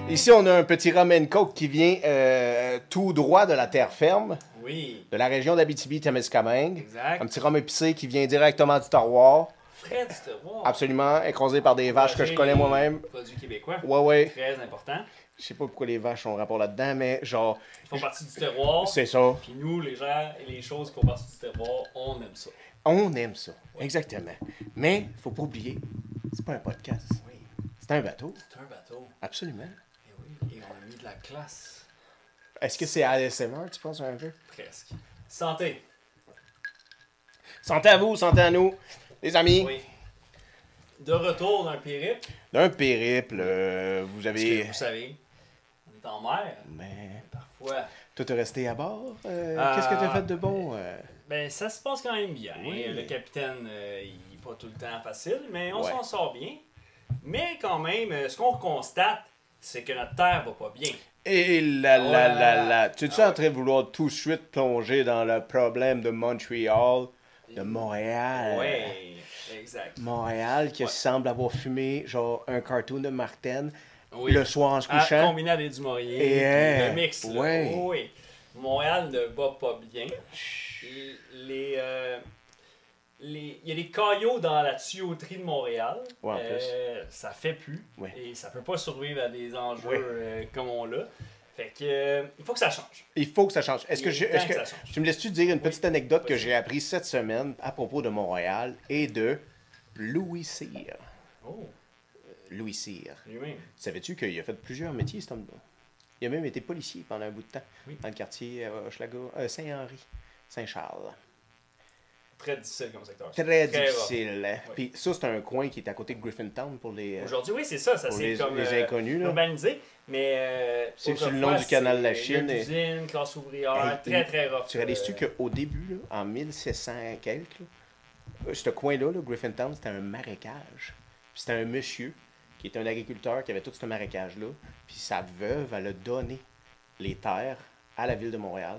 Ici, on a un petit rum and coke qui vient tout droit de la terre ferme, Oui, de la région d'Abitibi-Témiscamingue. exact. Un petit rhum épicé qui vient directement du terroir. Frais du terroir. Absolument, écrasé par des vaches que je connais moi-même. Produits québécois. Ouais, ouais. Très important. Je sais pas pourquoi les vaches ont rapport là-dedans, mais genre, Ils font partie du terroir. c'est ça. Puis nous, les gens et les choses qui font partie du terroir, on aime ça. On aime ça. Exactement. Mais, faut pas oublier, c'est pas un podcast. Oui, C'est un bateau. c'est un bateau. Absolument. Et oui, et on a mis de la classe. Est-ce que c'est ASMR, tu penses, un peu? Presque. Santé. Santé à vous, santé à nous, les amis. Oui. De retour d'un périple. D'un périple, vous Parce avez... que vous savez, on est en mer. Mais, Parfois. toi, t'es resté à bord? Qu'est-ce que t'as fait de bon? Ben, ça se passe quand même bien. Oui. Le capitaine, il n'est pas tout le temps facile, mais on Ouais. s'en sort bien. Mais quand même, ce qu'on constate, c'est que notre terre va pas bien. Et là. Tu es Ah en train de vouloir tout de suite plonger dans le problème de Montréal, de Montréal? Oui, exact. Montréal qui Ouais. semble avoir fumé genre un cartoon de Martin Oui. le soir en se couchant. Combiné à des Dumouriez, Et, puis le mix. Là. ouais. Oui. Montréal ne va pas bien. Il y a des caillots dans la tuyauterie de Montréal. Ouais, en plus. Ça fait plus. Ouais. Et ça peut pas survivre à des enjeux Ouais. comme on l'a. Fait que il faut que ça change. Il faut que ça change. Est-ce que, Il est temps que ça change. tu me laisses-tu dire une petite anecdote que Vas-y. j'ai apprise cette semaine à propos de Montréal et de Louis Cyr? Oh, Louis Cyr. lui-même. Savais-tu qu'il a fait plusieurs métiers, cet homme-là? Il a même été policier pendant un bout de temps Oui. dans le quartier Saint-Henri, Saint-Charles. Très difficile comme secteur. Très rough. difficile. Hein? Oui. Puis ça, c'est un coin qui est à côté de Griffintown pour les... Aujourd'hui, oui, c'est ça. Ça pour c'est les- comme les inconnus, là. urbanisé. Mais C'est sur le autrefois, long du canal de la c'est Chine lieu et- d'usine, classe ouvrière, Hey, très très rough. Tu réalises-tu qu'au début, là, en 1700 et quelques, là, ce coin-là, là, Griffintown, c'était un marécage. Puis c'était un monsieur qui était un agriculteur qui avait tout ce marécage-là. Puis sa veuve, elle a donné les terres à la ville de Montréal,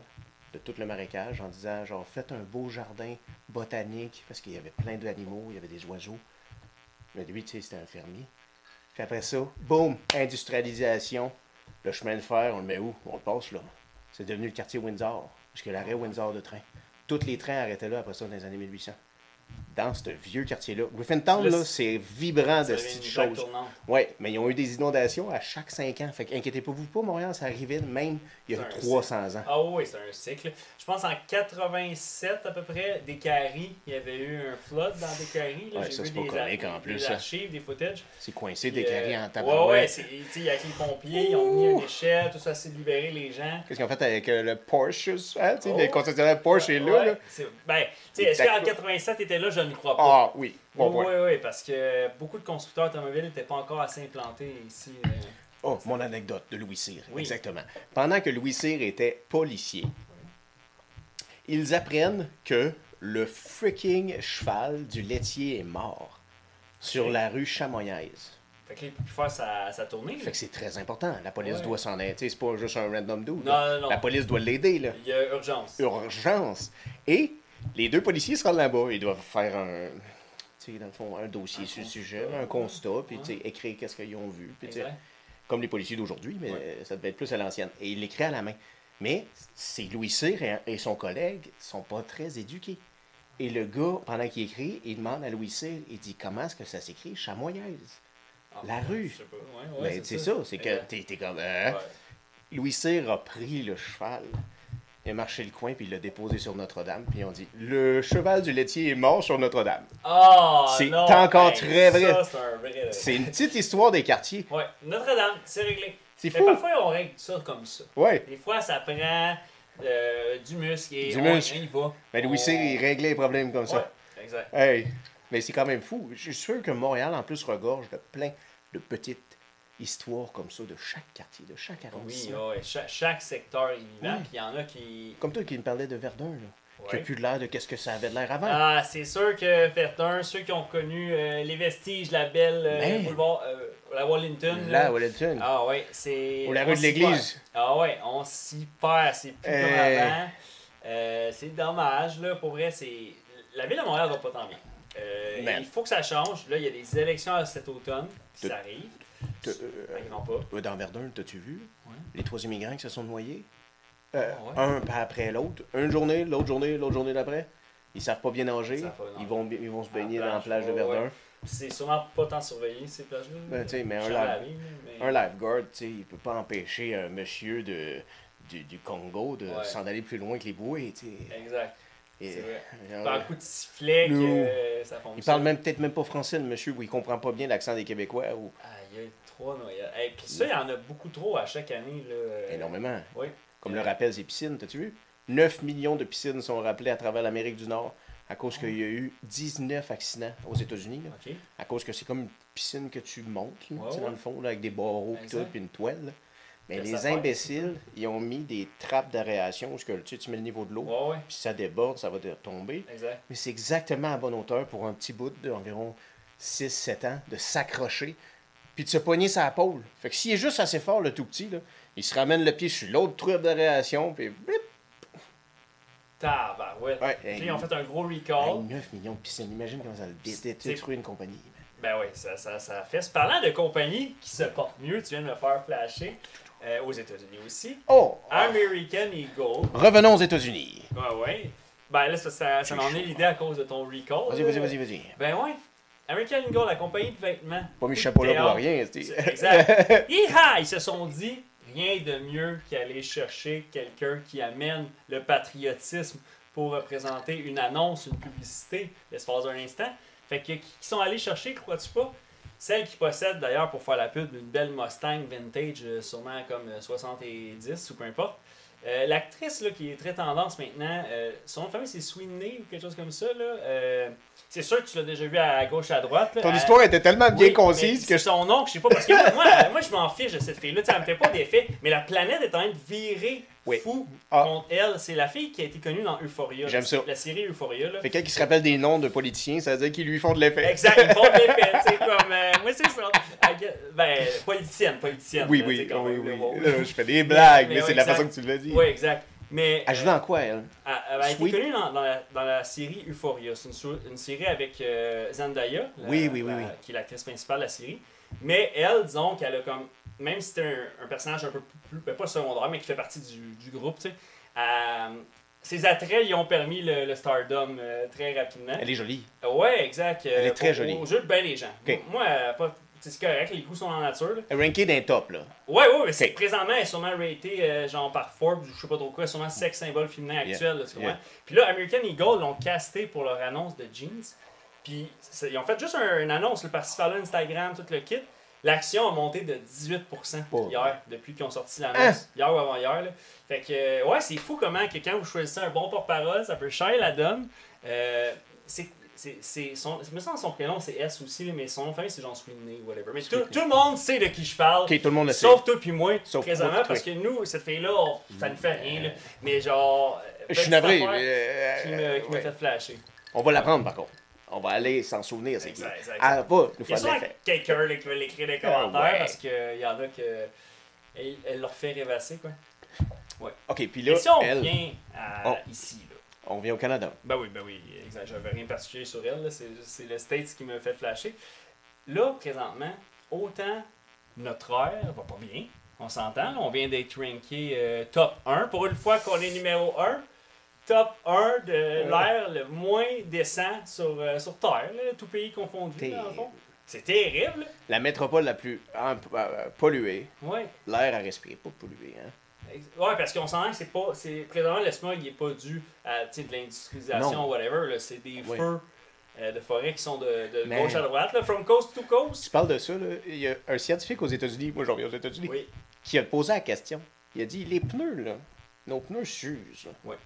de tout le marécage, en disant, genre, faites un beau jardin botanique, parce qu'il y avait plein d'animaux, il y avait des oiseaux. Mais lui, tu sais, c'était un fermier. Puis après ça, boum, industrialisation. Le chemin de fer, on le met où? On le passe là. C'est devenu le quartier Windsor, jusqu'à l'arrêt Windsor de train. Tous les trains arrêtaient là après ça dans les années 1800. Dans ce vieux quartier-là. Griffintown, Là, là, c'est vibrant ça de devient petites une plaque choses. tournante. Oui, mais ils ont eu des inondations à chaque 5 ans. Fait qu'inquiétez-vous pas, Montréal, ça arrivait même il y a C'est un 300 ans. Ah oui, c'est un cycle. Je pense en 87 à peu près, des Caries, il y avait eu un flood dans des Caries. Ouais, ça, c'est pas comique, en plus, des ça. archives, des footages. C'est coincé Puis, des carrés en Ouais, tabarouette. tu sais, avec les pompiers, ils ont mis une échelle, tout ça, c'est de libérer les gens. Qu'est-ce qu'ils ont fait avec le Porsche? Hein? Tu sais, Oh. le concessionnaire Porsche est là. Ouais, là. Ben, tu sais, est-ce qu'en 87 était là, je ne crois pas. Ah oui, bon oui, point. oui, parce que beaucoup de constructeurs automobiles n'étaient pas encore assez implantés ici. Oh, mon anecdote de Louis Cyr, Oui. exactement. Pendant que Louis Cyr était policier, ils apprennent que le freaking cheval du laitier est mort sur Ok. la rue Chamoyaise. Fait qu'il peut faire sa tournée. Fait que c'est très important. La police Ouais. doit s'en aider. C'est pas juste un random dude. Non, là. non, non. La police doit l'aider, là. Il y a urgence. Urgence. Et les deux policiers se rendent là-bas. Ils doivent faire tu sais, dans le fond, un dossier sur le sujet, un constat, puis tu sais, écrire qu'est-ce qu'ils ont vu. Puis, tu sais, Exact. comme les policiers d'aujourd'hui, mais Ouais. ça devait être plus à l'ancienne. Et il l'écrit à la main. Mais c'est Louis Cyr et son collègue sont pas très éduqués. Et le gars, pendant qu'il écrit, il demande à Louis Cyr, il dit comment est-ce que ça s'écrit Chamoyaise. Ah, La rue. Je sais pas. Ouais, Ben, c'est ça, c'est que t'es comme. Ouais. Louis Cyr a pris le cheval, il a marché le coin, puis il l'a déposé sur Notre-Dame, puis ils ont dit le cheval du laitier est mort sur Notre-Dame. Ah, C'est non, encore très vrai. Ça, c'est un vrai. C'est une petite histoire des quartiers. Ouais, Notre-Dame, c'est réglé. C'est Mais fou. parfois, on règle ça comme ça. Ouais. Des fois, ça prend du muscle et Du on muscle. y va. Mais Louis Cyr, il réglait les problèmes comme ça. Ouais, exact. Hey, mais c'est quand même fou. Je suis sûr que Montréal, en plus, regorge de plein de petites histoires comme ça de chaque quartier, de chaque Oui, arrondissement. ouais, chaque secteur est vivant, Ouais. puis il y en a qui... Comme toi qui me parlais de Verdun, là, qui a Ouais. plus de l'air de qu'est-ce que ça avait de l'air avant. Ah, c'est sûr que Verdun, ceux qui ont connu les vestiges, la belle Mais- boulevard, la Wellington. Là, Wellington. Ah ouais, c'est... Ou la on rue de s'y l'église. perd. Ah ouais, on s'y perd, c'est plus comme avant. C'est dommage, là, pour vrai, c'est... La ville de Montréal va pas tant bien. Man. Il faut que ça change. Là, il y a des élections cet automne, Tout- ça arrive. Ils vont pas. Dans Verdun, t'as-tu vu? Ouais. Les 3 immigrants qui se sont noyés. Ouais. Un pas après l'autre. Une journée, l'autre journée d'après. Ils savent pas bien nager. Ils savent pas nager. Ils vont se À la baigner dans la plage, plage de ouais, Verdun. ouais. C'est sûrement pas tant surveillé, ces plages-là. Ben, tu sais, mais Jamais la vie, mais- un lifeguard, tu sais, il peut pas empêcher un monsieur du Congo de Ouais. s'en aller plus loin que les bouées, tu sais. Exact. Et- C'est vrai. euh, Par un coup de sifflet Nous. que ça fonctionne. Il parle peut-être même pas français, le monsieur, ou il comprend pas bien l'accent des Québécois, ou Il y a 3 noyades. Et puis ça, il y en a beaucoup trop à chaque année. Là. énormément. Oui. Comme le rappellent ces piscines, t'as-tu vu? 9 millions de piscines sont rappelées à travers l'Amérique du Nord à cause qu'il y a eu 19 accidents aux États-Unis. Là. OK. À cause que c'est comme une piscine que tu montes, là, Ouais, tu sais, dans ouais. le fond, là, avec des barreaux et tout, Exact. puis une toile. Là. Mais Que les ça fait, imbéciles, ils ont mis des trappes d'aération où tu mets le niveau de l'eau, Ouais, ouais. puis ça déborde, ça va tomber. Exact. Mais c'est exactement à bonne hauteur pour un petit bout d'environ 6-7 ans de s'accrocher, puis de se pogner sa pôle. Fait que s'il est juste assez fort, le tout petit, là, il se ramène le pied sur l'autre trappe d'aération, puis blip! Tabarouette. Ouais, Puis hey, ils ont fait un gros Hey, recall. 9 millions de piscines, imagine comment ça détruit une compagnie. Ben oui, ça fait. Parlant de compagnies qui se portent mieux, tu viens de me faire flasher aux États-Unis aussi. Oh! American Eagle. Revenons aux États-Unis. Ouais. Ben là, ça m'en est l'idée à cause de ton recall. Vas-y. Ben ouais. American Eagle, la compagnie de vêtements. Pas mis chapeau là pour Théâtre. rien. Exact. Hi-ha! Ils se sont dit rien de mieux qu'aller chercher quelqu'un qui amène le patriotisme pour représenter une annonce, une publicité, l'espace d'un instant. Fait que qui sont allés chercher, crois-tu pas? Celle qui possède d'ailleurs pour faire la pub une belle Mustang vintage, sûrement comme 70 ou peu importe. L'actrice là, qui est très tendance maintenant, son nom de famille c'est Sweeney ou quelque chose comme ça. Là. C'est sûr que tu l'as déjà vu à gauche à droite. Là. Ton histoire était tellement bien Oui, concise mais que c'est son nom que je sais pas parce que moi je m'en fiche de cette fille là, ça me fait pas d'effet, mais la planète est en train de virer Oui. fou Ah. contre elle. C'est la fille qui a été connue dans Euphoria. J'aime ça. La série Euphoria là. Fait quelqu'un qui se rappelle des noms de politiciens, ça veut dire qu'ils lui font de l'effet. Exact, ils font de l'effet, tu sais comme moi c'est ça. Ben politicienne. Oui, là, tu sais, quand même, le rôle. Là, je fais des blagues, mais Mais c'est ouais, de la exact. façon que tu l'as dit. Oui, exact. Mais Elle joue dans quoi, elle? elle a été Sweet. connue dans la série Euphoria. C'est une série avec Zendaya, Oui. qui est l'actrice principale de la série. Mais elle, disons qu'elle a comme, même si c'était un personnage un peu plus, ben, pas secondaire, mais qui fait partie du groupe, tu sais, ses attraits lui ont permis le stardom très rapidement. Elle est jolie. Ouais, exact. Elle est très jolie. Aux yeux de bien les gens. Ok. Moi, pas. C'est correct, les goûts sont en nature. Là. Elle est rankée d'un top, là. Ouais, mais c'est Ok. présentement, elle est sûrement ratée genre par Forbes, je sais pas trop quoi, elle est sûrement sex symbole féminin actuel, là, tu comprends? Yeah. Puis là, American Eagle l'ont casté pour leur annonce de jeans. Puis ils ont fait juste une annonce, le par-ci par-là, Instagram, tout le kit. L'action a monté de 18% Oh. hier, depuis qu'ils ont sorti l'annonce. Hier ou avant-hier. Là. Fait que, ouais, c'est fou comment que quand vous choisissez un bon porte-parole, ça peut changer la donne. Il me semble son prénom c'est S aussi, là, mais son nom de famille c'est John Sweeney ou whatever. Mais tout le monde sait de qui je parle. Ok, tout le monde le sait. Sauf toi puis moi, Sauf présentement, moi, parce que oui. nous, cette fille-là, ça ne fait rien. Là. Mais genre. Je suis petite navré. affaire qui m'a Ouais. fait flasher. On va l'apprendre, par contre. On va aller s'en souvenir, c'est qui. Exact. Elle va nous Il y a faire de sûrement l'effet. quelqu'un là, qui va l'écrire dans les commentaires ouais. parce qu'il y en a que. Elle leur fait rêvasser, quoi. Ok, puis là, Et si on elle, vient à Oh. ici, là. on vient au Canada. Ben oui, exact. J'avais rien de particulier sur elle, là. C'est le States qui m'a fait flasher. Là, présentement, autant notre air va pas bien, on s'entend, là, on vient d'être ranké top 1. Pour une fois qu'on est numéro 1, top 1 de l'air le moins décent sur Terre, là, tout pays confondu, dans le fond. C'est terrible, là. La métropole la plus polluée. Ouais. L'air à respirer, pas pollué, hein. Ouais, parce qu'on s'entend que c'est pas. Présentement, le smog il est pas dû à de l'industrialisation Non. ou whatever. Là, c'est des Oui. feux de forêt qui sont de Mais- gauche à droite, là, from coast to Tu coast. parles de ça, là. Il y a un scientifique aux États-Unis, moi j'en reviens aux États-Unis, Oui. qui a posé la question. Il a dit les pneus, là, nos pneus s'usent. Ouais.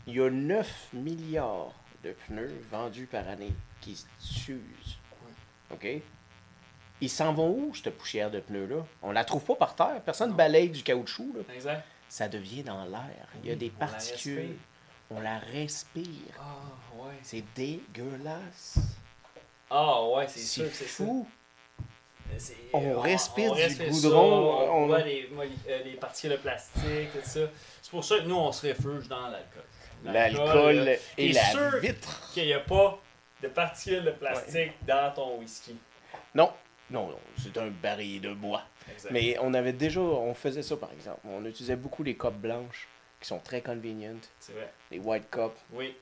Il y a 9 milliards de pneus vendus par année qui s'usent. OK? Ils s'en vont où, cette poussière de pneus-là? On la trouve pas par terre. Personne balaye du caoutchouc. Là. Exact. Ça devient dans l'air. Il y a des on la particules. respire. On la respire. Ah, ouais. C'est dégueulasse. Ah, ouais, c'est C'est sûr que c'est ça. fou. C'est- On respire du ça, goudron, on on- voit les particules de plastique, tout ça. C'est pour ça que nous, on se réfugie dans l'alcool. L'alcool là, et t'es la sûr vitre. qu'il n'y a pas de particules de plastique dans ton whisky. Non. Non, non, c'est un baril de bois. Exact. Mais on faisait ça par exemple. On utilisait beaucoup les copes blanches qui sont très convenient. C'est vrai. Les white cups. Oui.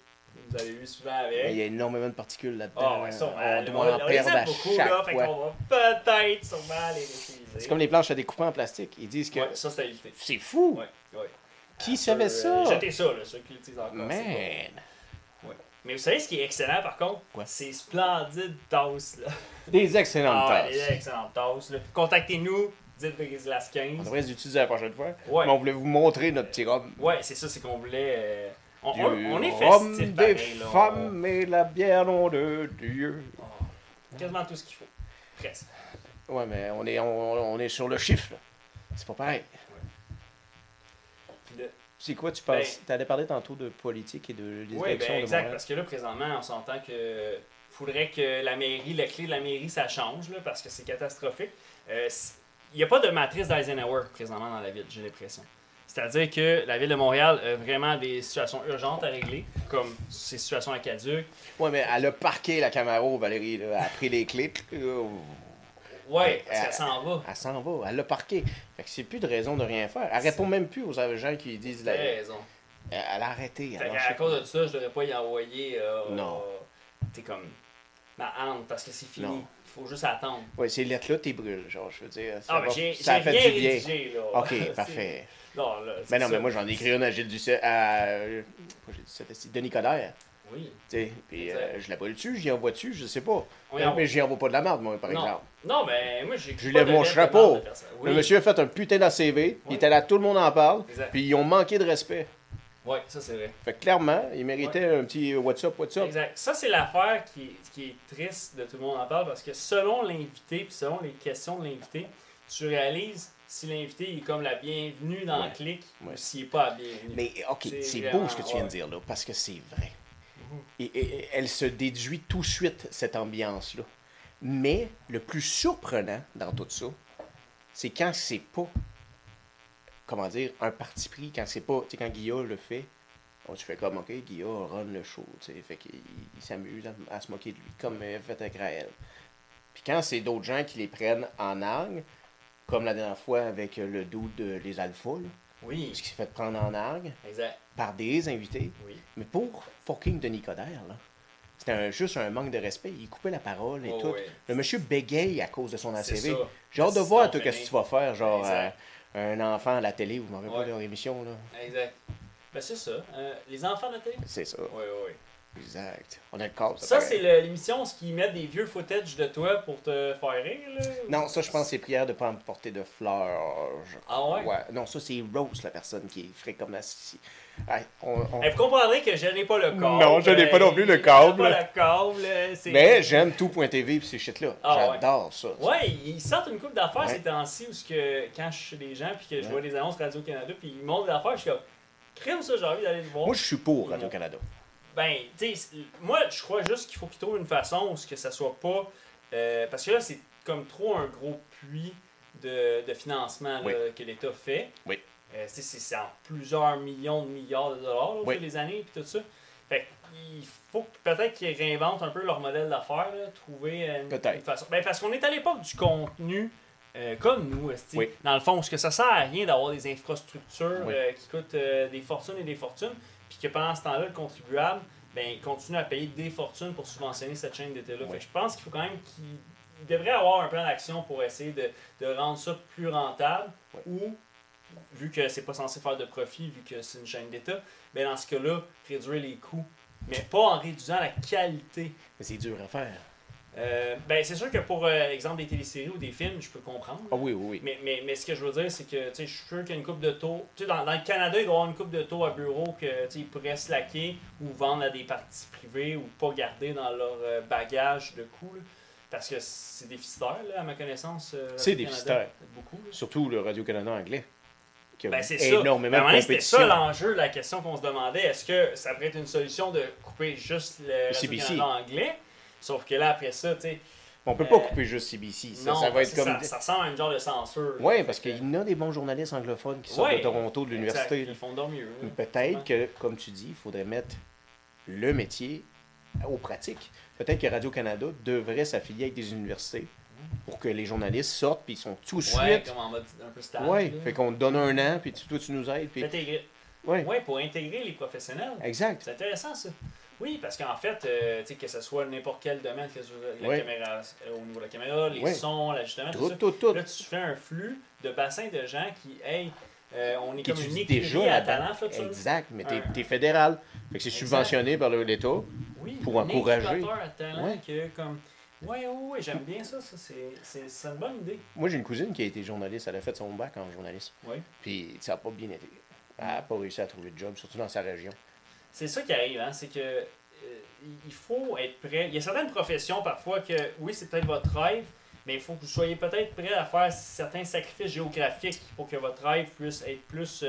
Vous avez vu souvent Mais avec. il y a énormément de particules là-dedans. Ah ouais, ça, on doit en on les perdre aime à beaucoup, chaque là, fait fois. qu'on va peut-être sûrement les réutiliser. C'est comme les planches à découper en plastique. Ils disent que Ouais, ça, c'est à éviter. c'est fou. Ouais, ouais. Qui savait ça? Jetez ça, là, ceux qui l'utilisent encore. Man. C'est pas- Ouais. Mais vous savez ce qui est excellent, par contre? Quoi? Ces splendides tasses, là. Des excellentes Ah, tasses. des excellentes tasses, là. Contactez-nous, dites Brislas On 15. devrait les utiliser la prochaine fois. Ouais. Mais on voulait vous montrer notre petit rhum. Ouais, c'est ça, c'est qu'on voulait... on est rhum festif, des pareil, là. femmes et la bière nom de Dieu. Quasiment tout ce qu'il faut. Presque. Ouais, mais on est sur le chiffre, là. C'est pas pareil. Le- C'est quoi, tu penses? T'allais parler tantôt de politique et de Oui, l'élection ben de exact, Montréal. parce que là, présentement, on s'entend que faudrait que la mairie, la clé de la mairie, ça change, là, parce que c'est catastrophique. Il n'y a pas de matrice d'Eisenhower présentement dans la ville, j'ai l'impression. C'est-à-dire que la ville de Montréal a vraiment des situations urgentes à régler, comme ces situations à Caduc. Ouais, mais elle a parqué la Camaro, Valérie, là. Elle a pris les clés. Ouais, parce qu'elle s'en va. Elle s'en va, elle l'a parqué. Fait que c'est plus de raison de rien faire. Elle répond même plus aux gens qui disent... T'as raison. Elle a arrêté. Fait elle a qu'à lâché cause de ça, je devrais pas y envoyer... Non. T'es comme... Ma hante, parce que c'est fini. Non. Il faut juste attendre. Ouais, ces lettres-là, t'es brûles, genre, je veux dire. Ça, Ah, mais j'ai ça a rien fait du bien. rédigé, là. Ok, C'est- parfait. Non, là, c'est Mais non, ça. mais moi, j'en ai écrit une à Gilles Duceppe, pourquoi j'ai dit ça? C'était Denis Coderre. Oui. Tu sais, puis Exact. je la brûle dessus, j'y envoie dessus, je sais pas. On y envoie. Mais j'y envoie pas de la merde, moi, par Non. exemple. Non, mais moi, j'ai Je lève mon chapeau. Le monsieur a fait un putain d'ACV, il Oui. était là, tout le monde en parle, Exact. puis ils ont manqué de respect. Ouais, ça, c'est vrai. Fait que clairement, il méritait un petit what's up, what's up. Exact. Ça, c'est l'affaire qui est triste de tout le monde en parle parce que selon l'invité, puis selon les questions de l'invité, tu réalises si l'invité est comme la bienvenue dans Ouais. le clic Ouais. ou s'il n'est pas la bienvenue. Mais ok, C'est c'est vraiment- beau ce que tu viens de ouais. dire là, parce que c'est vrai. Mhm. Et elle se déduit tout de suite, cette ambiance-là. Mais le plus surprenant dans tout ça, c'est quand c'est pas, comment dire, un parti pris, quand c'est pas, tu sais, quand Guilla le fait, tu fais comme, ok, Guilla run le show, tu sais, fait qu'il il s'amuse à se moquer de lui, comme fait avec Raël. Puis quand c'est d'autres gens qui les prennent en argue, comme la dernière fois avec le dude de Les Alphas, là, Oui, qui s'est fait prendre en argue exact. par des invités. Oui. Mais pour fucking Denis Coderre, là, c'était juste un manque de respect. Il coupait la parole et Oh, tout. oui. Le monsieur bégaye à cause de son C'est ACV. ça. J'ai hâte de C'est voir, ça, toi, on qu'est-ce que finit. tu vas faire, genre Exact. un enfant à la télé, vous m'aurez pas Ouais. leur émission, là. Exact. Ben, c'est ça. Les enfants de la télé? C'est ça. Oui, oui, oui. Exact. On a le câble. Ça, pareil. c'est l'émission ce qui met des vieux footage de toi pour te faire rire, là? Non, ça, je pense que c'est prière de pas me porter de fleurs. Ah ouais? Non, ça, c'est Rose, la personne qui est frais comme la... Ouais, on- Vous comprendrez que je n'ai pas le câble. Non, je n'ai pas non plus le câble. Je n'ai pas le câble. C'est... Mais j'aime tout.tv et ces shit-là. Ah, J'adore ça. Ouais, ils sortent une couple d'affaires Ouais. ces temps-ci où quand je suis chez des gens puis que je Ouais. vois des annonces Radio-Canada puis ils montrent des affaires, je suis comme, crème ça, j'ai envie d'aller le voir. Moi, je suis pour Radio-Canada. Ben, tu sais, moi, je crois juste qu'il faut qu'ils trouvent une façon où ce que ça soit pas... parce que là, c'est comme trop un gros puits de financement là, Oui. que l'État fait. Oui. Tu sais, c'est en plusieurs millions de milliards de dollars là, au Oui. fil des années puis tout ça. Fait il faut peut-être qu'ils réinventent un peu leur modèle d'affaires, là, trouver Peut-être. une façon. Ben, parce qu'on est à l'époque du contenu comme nous, esti. Oui. Dans le fond, parce que ça sert à rien d'avoir des infrastructures Oui. qui coûtent des fortunes et des fortunes, puis que pendant ce temps-là, le contribuable continue à payer des fortunes pour subventionner cette chaîne d'été-là. Oui. Fait que je pense qu'il faut quand même qu'il devrait avoir un plan d'action pour essayer de rendre ça plus rentable, Oui. ou, vu que c'est pas censé faire de profit, vu que c'est une chaîne d'État, ben dans ce cas-là, réduire les coûts. Mais pas en réduisant la qualité. Mais c'est dur à faire. Ben c'est sûr que pour exemple des téléséries ou des films, je peux comprendre. Ah oui, oui, oui. Mais ce que je veux dire, c'est que tu sais, je suis sûr qu'il y a une coupe de taux. Tu sais, dans le Canada, il doit y avoir une coupe de taux à bureau que tu sais, ils pourraient slacker ou vendre à des parties privées ou pas garder dans leur bagage de coûts. Là. Parce que c'est déficitaire, là, à ma connaissance. C'est Radio-Canada. déficitaire. Beaucoup. Là. Surtout le Radio-Canada anglais. Qui a Ben, c'est énormément ça. Ben, à un moment de donné, c'était compétition. ça l'enjeu, la question qu'on se demandait. Est-ce que ça pourrait être une solution de couper juste le CBC. Radio-Canada anglais? Sauf que là, après ça, tu sais. On peut pas couper juste CBC. Ça, Non, ça va être parce que comme. ça ressemble à un genre de censure. Oui, parce Fait que- qu'il y en a des bons journalistes anglophones qui sortent Ouais, de Toronto, de l'université. exact, ils font dormir. là. Peut-être que, comme tu dis, il faudrait mettre le métier aux pratiques. Peut-être que Radio-Canada devrait s'affilier avec des universités pour que les journalistes sortent, puis ils sont tout de Ouais, suite. comme en mode un peu stage. Ouais, là. fait qu'on te donne un an, puis toi, tu nous aides. Puis... Intégrer. Ouais, Ouais, pour intégrer les professionnels. exact. C'est intéressant, ça. Oui, parce qu'en fait, tu sais, que ce soit n'importe quel domaine, que ce soit la Ouais. caméra, au niveau de la caméra, les Ouais. sons, l'ajustement, tout Tout, ça. tout, tout. Là, tu fais un flux de bassins de gens qui, hey, on est Qui comme une étudient écurie déjà à là-dedans. talent, là, tu sais. Exact, mais Un- t'es fédéral. Fait que c'est Exact. subventionné par l'État. Oui, pour un encourager. incubateur à talent Ouais. que, comme... Ouais, j'aime bien ça, c'est une bonne idée. Moi, j'ai une cousine qui a été journaliste. Elle a fait son bac en journalisme. Oui. Puis ça n'a pas bien été. Elle n'a pas réussi à trouver de job, surtout dans sa région. C'est ça qui arrive, hein, c'est que il faut être prêt. Il y a certaines professions parfois que, oui, c'est peut-être votre rêve, mais il faut que vous soyez peut-être prêt à faire certains sacrifices géographiques pour que votre rêve puisse être plus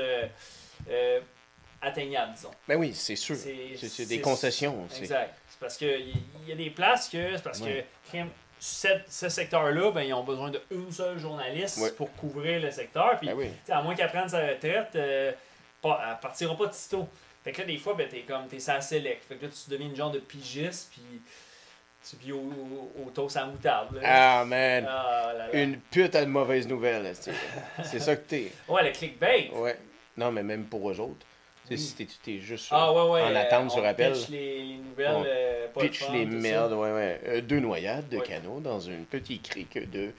atteignable, disons. Ben oui, c'est sûr. C'est des concessions. Exact. C'est parce qu'il y a des places que, c'est parce Ouais. que ce secteur-là, ben, ils ont besoin d'une seule journaliste Ouais. pour couvrir le secteur. Puis, Ben oui. tu sais, à moins qu'elle prenne sa retraite, elle partira pas de sitôt. Fait que là, des fois, ben, t'es ça select. Fait que là, tu deviens une genre de pigiste, puis tu vis au toast à moutarde. Là. Ah, man. Ah là là. Une putain de mauvaise nouvelle. C'est ça que t'es. Ouais, le clickbait. Ouais. Non, mais même pour eux autres. Tu sais, Oui. si t'es juste Ah ouais, en attente sur on appel. pitch les nouvelles, On pas de pitch fun, les tout ça. merdes, ouais. 2 noyades de Ouais. canot dans une petite crique de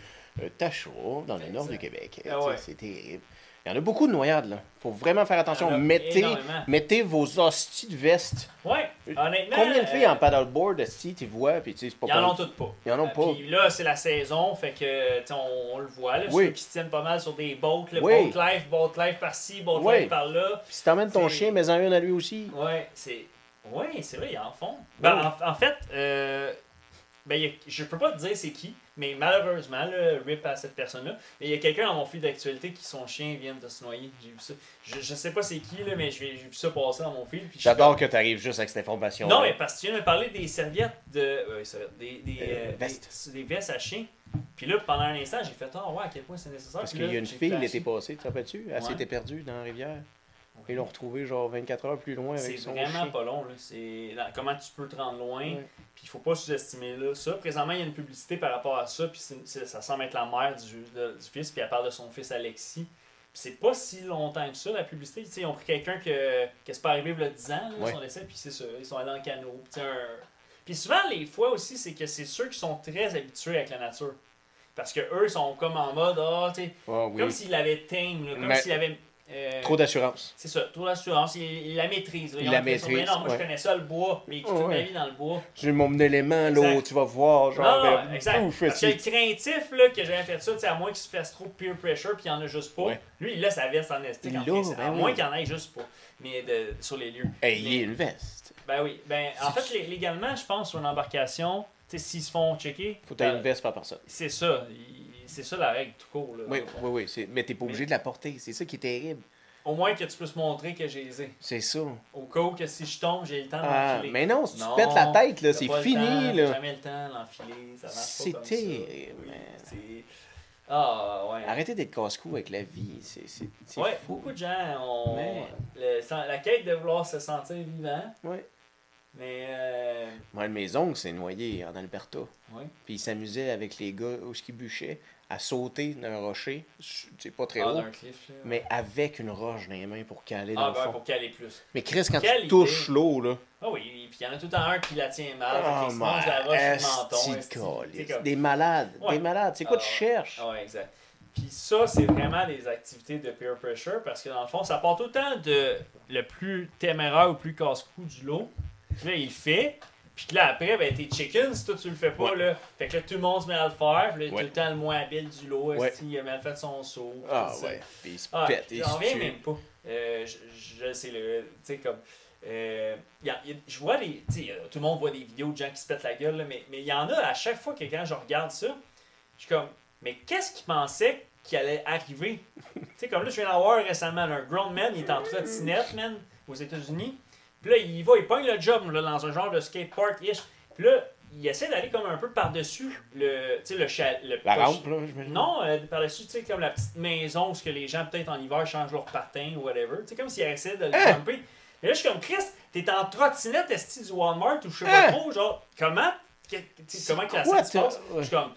Tachereau, dans le nord du Québec. Ah ouais. C'est terrible. Il y en a beaucoup de noyades, là. Faut vraiment faire attention. Il y en a énormément. Mettez vos hosties de veste. Ouais, honnêtement. Combien de filles en paddleboard, hostie, tu vois, puis tu sais, c'est pas Ils en pas- ont toutes pas. Ils en ont pas. Puis là, c'est la saison, fait que tu sais, on le voit. Là, Oui. ceux qui se tiennent pas mal sur des boats, le Oui. boat life par-ci, boat Oui. life par-là. Puis si t'emmènes ton C'est- chien, mets-en une à lui aussi. Ouais, c'est vrai, ils en font. Ben, Oui. en fait, je peux pas te dire c'est qui, mais malheureusement, là, rip à cette personne-là, mais il y a quelqu'un dans mon fil d'actualité qui son chien vient de se noyer. J'ai vu ça. Je sais pas c'est qui, là, mais j'ai vu ça passer dans mon fil. puis je suis J'adore que tu arrives juste avec cette information. non, mais parce que tu viens de me parler des serviettes vestes. des vestes à chien. Puis là, pendant un instant, j'ai fait ouais, à quel point c'est nécessaire. Parce Puis qu'il là, y a une j'ai fille flashé. l'été passé, tu te rappelles-tu? Elle Ouais. s'était perdue dans la rivière. Ils l'ont retrouvée genre 24 heures plus loin avec C'est son vraiment chien. pas long. Là. Comment tu peux te rendre loin. Ouais. Puis il faut pas sous-estimer là, ça. Présentement, il y a une publicité par rapport à ça. Puis ça semble être la mère du fils. Puis elle parle de son fils Alexis. Puis c'est pas si longtemps que ça, la publicité. T'sais, ils ont pris quelqu'un que c'est pas arrivé il y a 10 ans, là, Ouais. son décès. Puis c'est ça. Ils sont allés en canot. Puis souvent, les fois aussi, c'est que c'est ceux qui sont très habitués avec la nature. Parce que eux sont comme en mode, tu sais, Ah oui. comme s'ils l'avaient tame, là, comme Mais- s'ils avaient. Trop d'assurance. C'est ça, trop d'assurance, il la maîtrise. Là. Il Ils ont la l'impression, maîtrise, mais non, moi ouais. je connais ça, le bois, mais toute ma Ouais. vie dans le bois. J'ai mon élément, là, Exact. tu vas voir, genre, Non, exact. pouf, Parce que le c'est- craintif, là, que j'avais fait ça, tu sais, à moins qu'il se fasse trop peer pressure, puis il n'y en a juste pas. Ouais. Lui, il laisse sa veste en estique, Il en l'a, fait, ben à oui. moins qu'il n'y en ait juste pas, mais sur les lieux. Hey, Mais- il y a une veste. Ben oui, en fait, légalement, je pense, sur une embarcation, tu sais, s'ils se font checker, Faut que tu une veste par personne. c'est ça, c'est ça la règle tout court. Là. Oui. Mais t'es pas obligé de la porter. C'est ça qui est terrible. Au moins que tu puisses montrer que j'ai les ai. C'est ça. Au cas où que si je tombe, j'ai le temps Ah, d'enfiler. mais non, si tu Non, te pètes la tête, là, t'as c'est pas le fini, temps, t'as là. jamais le temps d'enfiler, ça marche C'est pas comme ça. terrible, Oui, man. c'est... Ah, ouais. Arrêtez d'être casse-cou avec la vie. C'est Ouais, fou. beaucoup de gens ont Man. la quête de vouloir se sentir vivant, Ouais. mais Moi, un de mes oncles s'est noyé en Alberta. ouais. Puis il s'amusait avec les gars où ce qui bûchaient à sauter d'un rocher. C'est pas très haut. D'un cliff, là. Mais avec une roche dans les mains pour caler dans Ah, le ben, fond. pour caler plus. Mais Chris, quand Quelle tu touches idée. l'eau, là. Ah oui, puis il y en a tout le temps un qui la tient mal, fait Oh qu'il se mange la roche sur le menton. esti de esti. calice. C'est comme- Des malades. Ouais. Des malades. C'est quoi Ah, tu cherches? Ah ouais, exact. Puis ça, c'est vraiment des activités de peer pressure parce que dans le fond, ça part tout le temps de le plus téméraire ou plus casse-cou du lot. Puis là, il le fait. Puis que là, après, ben, t'es chicken si toi tu le fais pas. Ouais. Là. Fait que là, tout le monde se met à le faire. Puis là, Ouais. tout le temps le moins habile du lot. Ouais. esti, il a mal fait son saut. Ah tout ça. ouais. Puis il se Ah, pète. il j'en se reviens tue. même pas. Je sais, tu sais, comme. Je vois les. Tu sais, tout le monde voit des vidéos de gens qui se pètent la gueule, là, mais il y en a à chaque fois que quand je regarde ça, je suis comme, mais qu'est-ce qu'ils pensaient qui allait arriver? Tu sais, comme là, je viens d'avoir récemment un grown man, il est en trottinette, man, aux États-Unis. Puis là, il pogne le job là, dans un genre de skatepark-ish. Puis là, il essaie d'aller comme un peu par-dessus La rampe, là, je me non, par-dessus, tu sais, comme la petite maison où ce que les gens, peut-être en hiver, changent leur patin ou whatever. Tu sais, comme s'ils essaient de le Hein? jumper. Et là, je suis comme, Chris, t'es en trottinette, esti du Walmart ou je sais Hein? pas trop, genre, comment que la quoi, scène se passe? ouais. Je suis comme,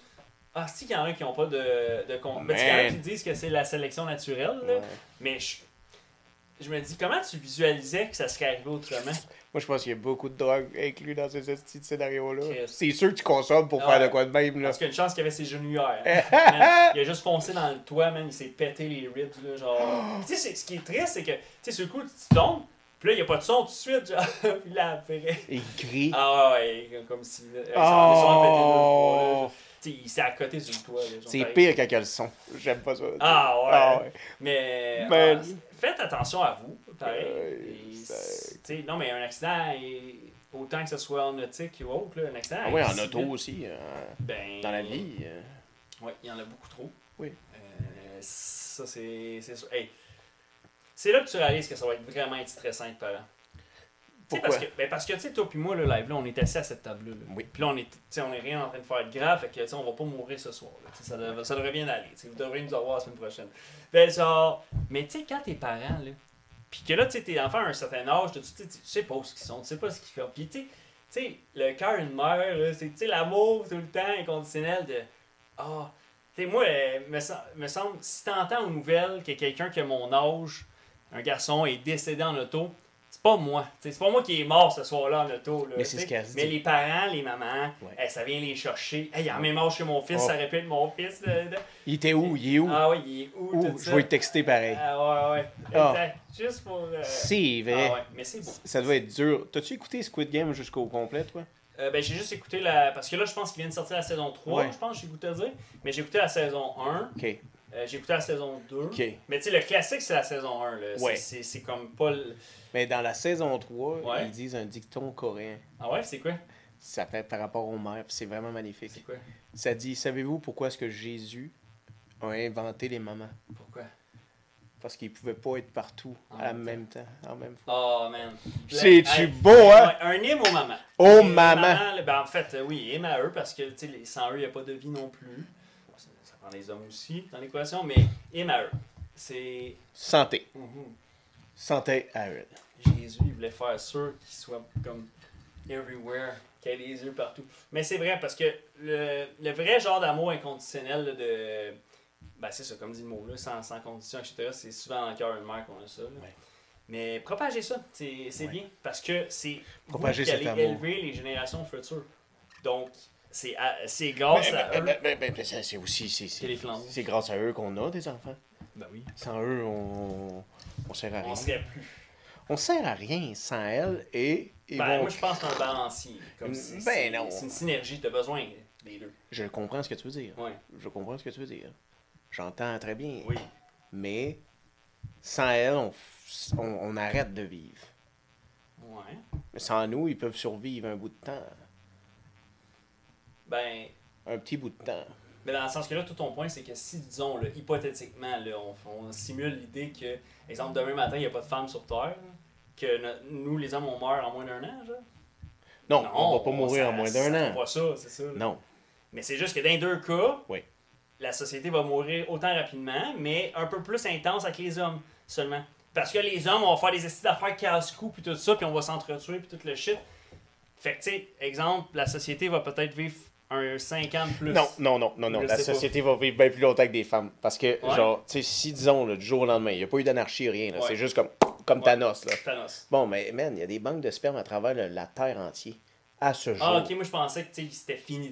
Ah, si, il y en a qui n'ont pas de compte. Il y en a qui disent que c'est la sélection naturelle, là. Ouais. Mais je me dis, comment tu visualisais que ça serait arrivé autrement? Moi, je pense qu'il y a beaucoup de drogue inclus dans ces petits scénarios-là. Chris. C'est sûr que tu consommes pour Ah faire ouais. de quoi de même, là. Parce qu'il y a une chance qu'il avait ses genouillères. Man, il a juste foncé dans le toit, man. Il s'est pété les ribs, là, genre. Tu sais, ce qui est triste, c'est que, tu sais, sur le coup, tu tombes, puis là, il n'y a pas de son tout de suite, genre. Puis là, après. Il crie. Ah ouais, comme si. Oh! Tu sais, il s'est accoté sur le toit, là. genre, C'est pareil. pire quand il y a le son. J'aime pas ça. Ah ouais. Ah ouais. Mais. Ben- faites attention à vous, pareil. Et c'est- tu sais, non, mais un accident, autant que ce soit en nautique ou autre, là, un accident. Ah ouais, en ici, auto là, aussi. ben, Dans la vie. Oui, il y en a beaucoup trop. Oui. Ça, c'est sûr. Hey, c'est là que tu réalises que ça va être vraiment être stressant de parent. Pourquoi? Parce que tu sais, toi puis moi, le live, là, on est assis à cette table-là. là. Oui. Puis là, on est rien en train de faire de grave, fait que, tu sais, on va pas mourir ce soir. Là. Ça devrait bien aller. Tu sais, vous devriez nous revoir la semaine prochaine. Ben, genre, mais tu sais, quand tes parents, là, puis que là, tu sais, tes enfants à un certain âge, tu sais pas où ils sont, tu sais pas ce qu'ils font. Puis tu sais, le cœur d'une mère, là, c'est, tu sais, l'amour tout le temps inconditionnel de, ah, tu sais, moi, me semble, si t'entends aux nouvelles que quelqu'un qui a mon âge, un garçon, est décédé en auto, c'est pas moi. Tu sais, c'est pas moi qui est mort ce soir-là en auto. Là, Mais c'est tu sais. ce qu'elle se Mais dit. les parents, les mamans, Ouais. ça vient les chercher. Hey, il a le même âge que mon fils, Oh. ça aurait pu être mon fils. Il était où? Il est où? Ah oui, il est où? Où? Tout Je ça? vais te texter pareil. Ah ouais. Ah. Exact. Juste pour. C'est vrai. Ah ouais, mais c'est beau. Ça doit être dur. T'as-tu écouté Squid Game jusqu'au complet, toi? Ben, j'ai juste écouté la. Parce que là, je pense qu'il vient de sortir la saison 3, Ouais. je pense, j'ai goûté à dire. Mais j'ai écouté la saison 1, Ok. j'ai écouté la saison 2. Ok. Mais tu sais, le classique, c'est la saison 1. Là. Ouais. C'est comme pas. Mais dans la saison 3, Ouais. ils disent un dicton coréen. Ah ouais, c'est quoi? Ça fait par rapport aux mères, puis c'est vraiment magnifique. C'est quoi? Ça dit, savez-vous pourquoi est-ce que Jésus a inventé les mamans? Pourquoi? Parce qu'il pouvait pas être partout En en même même temps. En même fois. Oh man. C'est-tu Hey, beau, hein? ouais, un hymne aux mamans. Aux Et mamans. là, ben, en fait, oui, hymne à eux, parce que tu sais, sans eux, il n'y a pas de vie non plus. Ça prend les hommes aussi dans l'équation, mais hymne à eux. C'est. Santé. Mhm. Santé à eux. Jésus, il voulait faire sûr qu'il soit comme everywhere, qu'il ait les yeux partout. Mais c'est vrai, parce que le vrai genre d'amour inconditionnel là, de. Ben, c'est ça, comme dit le mot, là, sans condition, etc., c'est souvent dans le cœur d'une mère qu'on a ça. Là. Ouais. Mais propager ça, c'est Ouais. bien, parce que c'est vous Propager qui cet allez amour. élever les générations futures. Donc, c'est grâce à eux. Mais c'est aussi. Que les flambeaux. C'est grâce à eux qu'on a des enfants. Ben oui. Sans eux, on sert à rien. On serait plus. On sert à rien sans elles et ils Ben, vont. moi, je pense que c'est un balancier. Comme si Ben non. c'est une synergie, t'as besoin des deux. Je comprends ce que tu veux dire. Ouais. Je comprends ce que tu veux dire. J'entends très bien. Oui. Mais sans elles, on arrête de vivre. Ouais. Mais sans nous, ils peuvent survivre un bout de temps. Ben, Un petit bout de temps. mais dans le sens que là, tout ton point, c'est que si, disons, là, hypothétiquement, là, on simule l'idée que, exemple, demain matin, il n'y a pas de femme sur Terre, là, que nous, les hommes, on meurt en moins d'un an, genre. Non, on va pas mourir en moins d'un ça an. fait pas ça, c'est ça. là. Non. Mais c'est juste que dans les deux cas, Oui. la société va mourir autant rapidement, mais un peu plus intense avec les hommes seulement. Parce que les hommes, on va faire des estis d'affaires casse-cou, puis tout ça, puis on va s'entretuer, puis tout le shit. Fait que, tu sais, exemple, la société va peut-être vivre un 5 ans de plus. Non. Je La sais pas. société va vivre bien plus longtemps que des femmes. Parce que, Ouais. genre, tu sais, si, disons, là, du jour au lendemain, il n'y a pas eu d'anarchie, rien. là, Ouais. C'est juste comme Ouais. Thanos, là. Thanos. Bon, mais, man, il y a des banques de sperme à travers la Terre entière. À ce jour. Ah, ok, moi je pensais que c'était fini.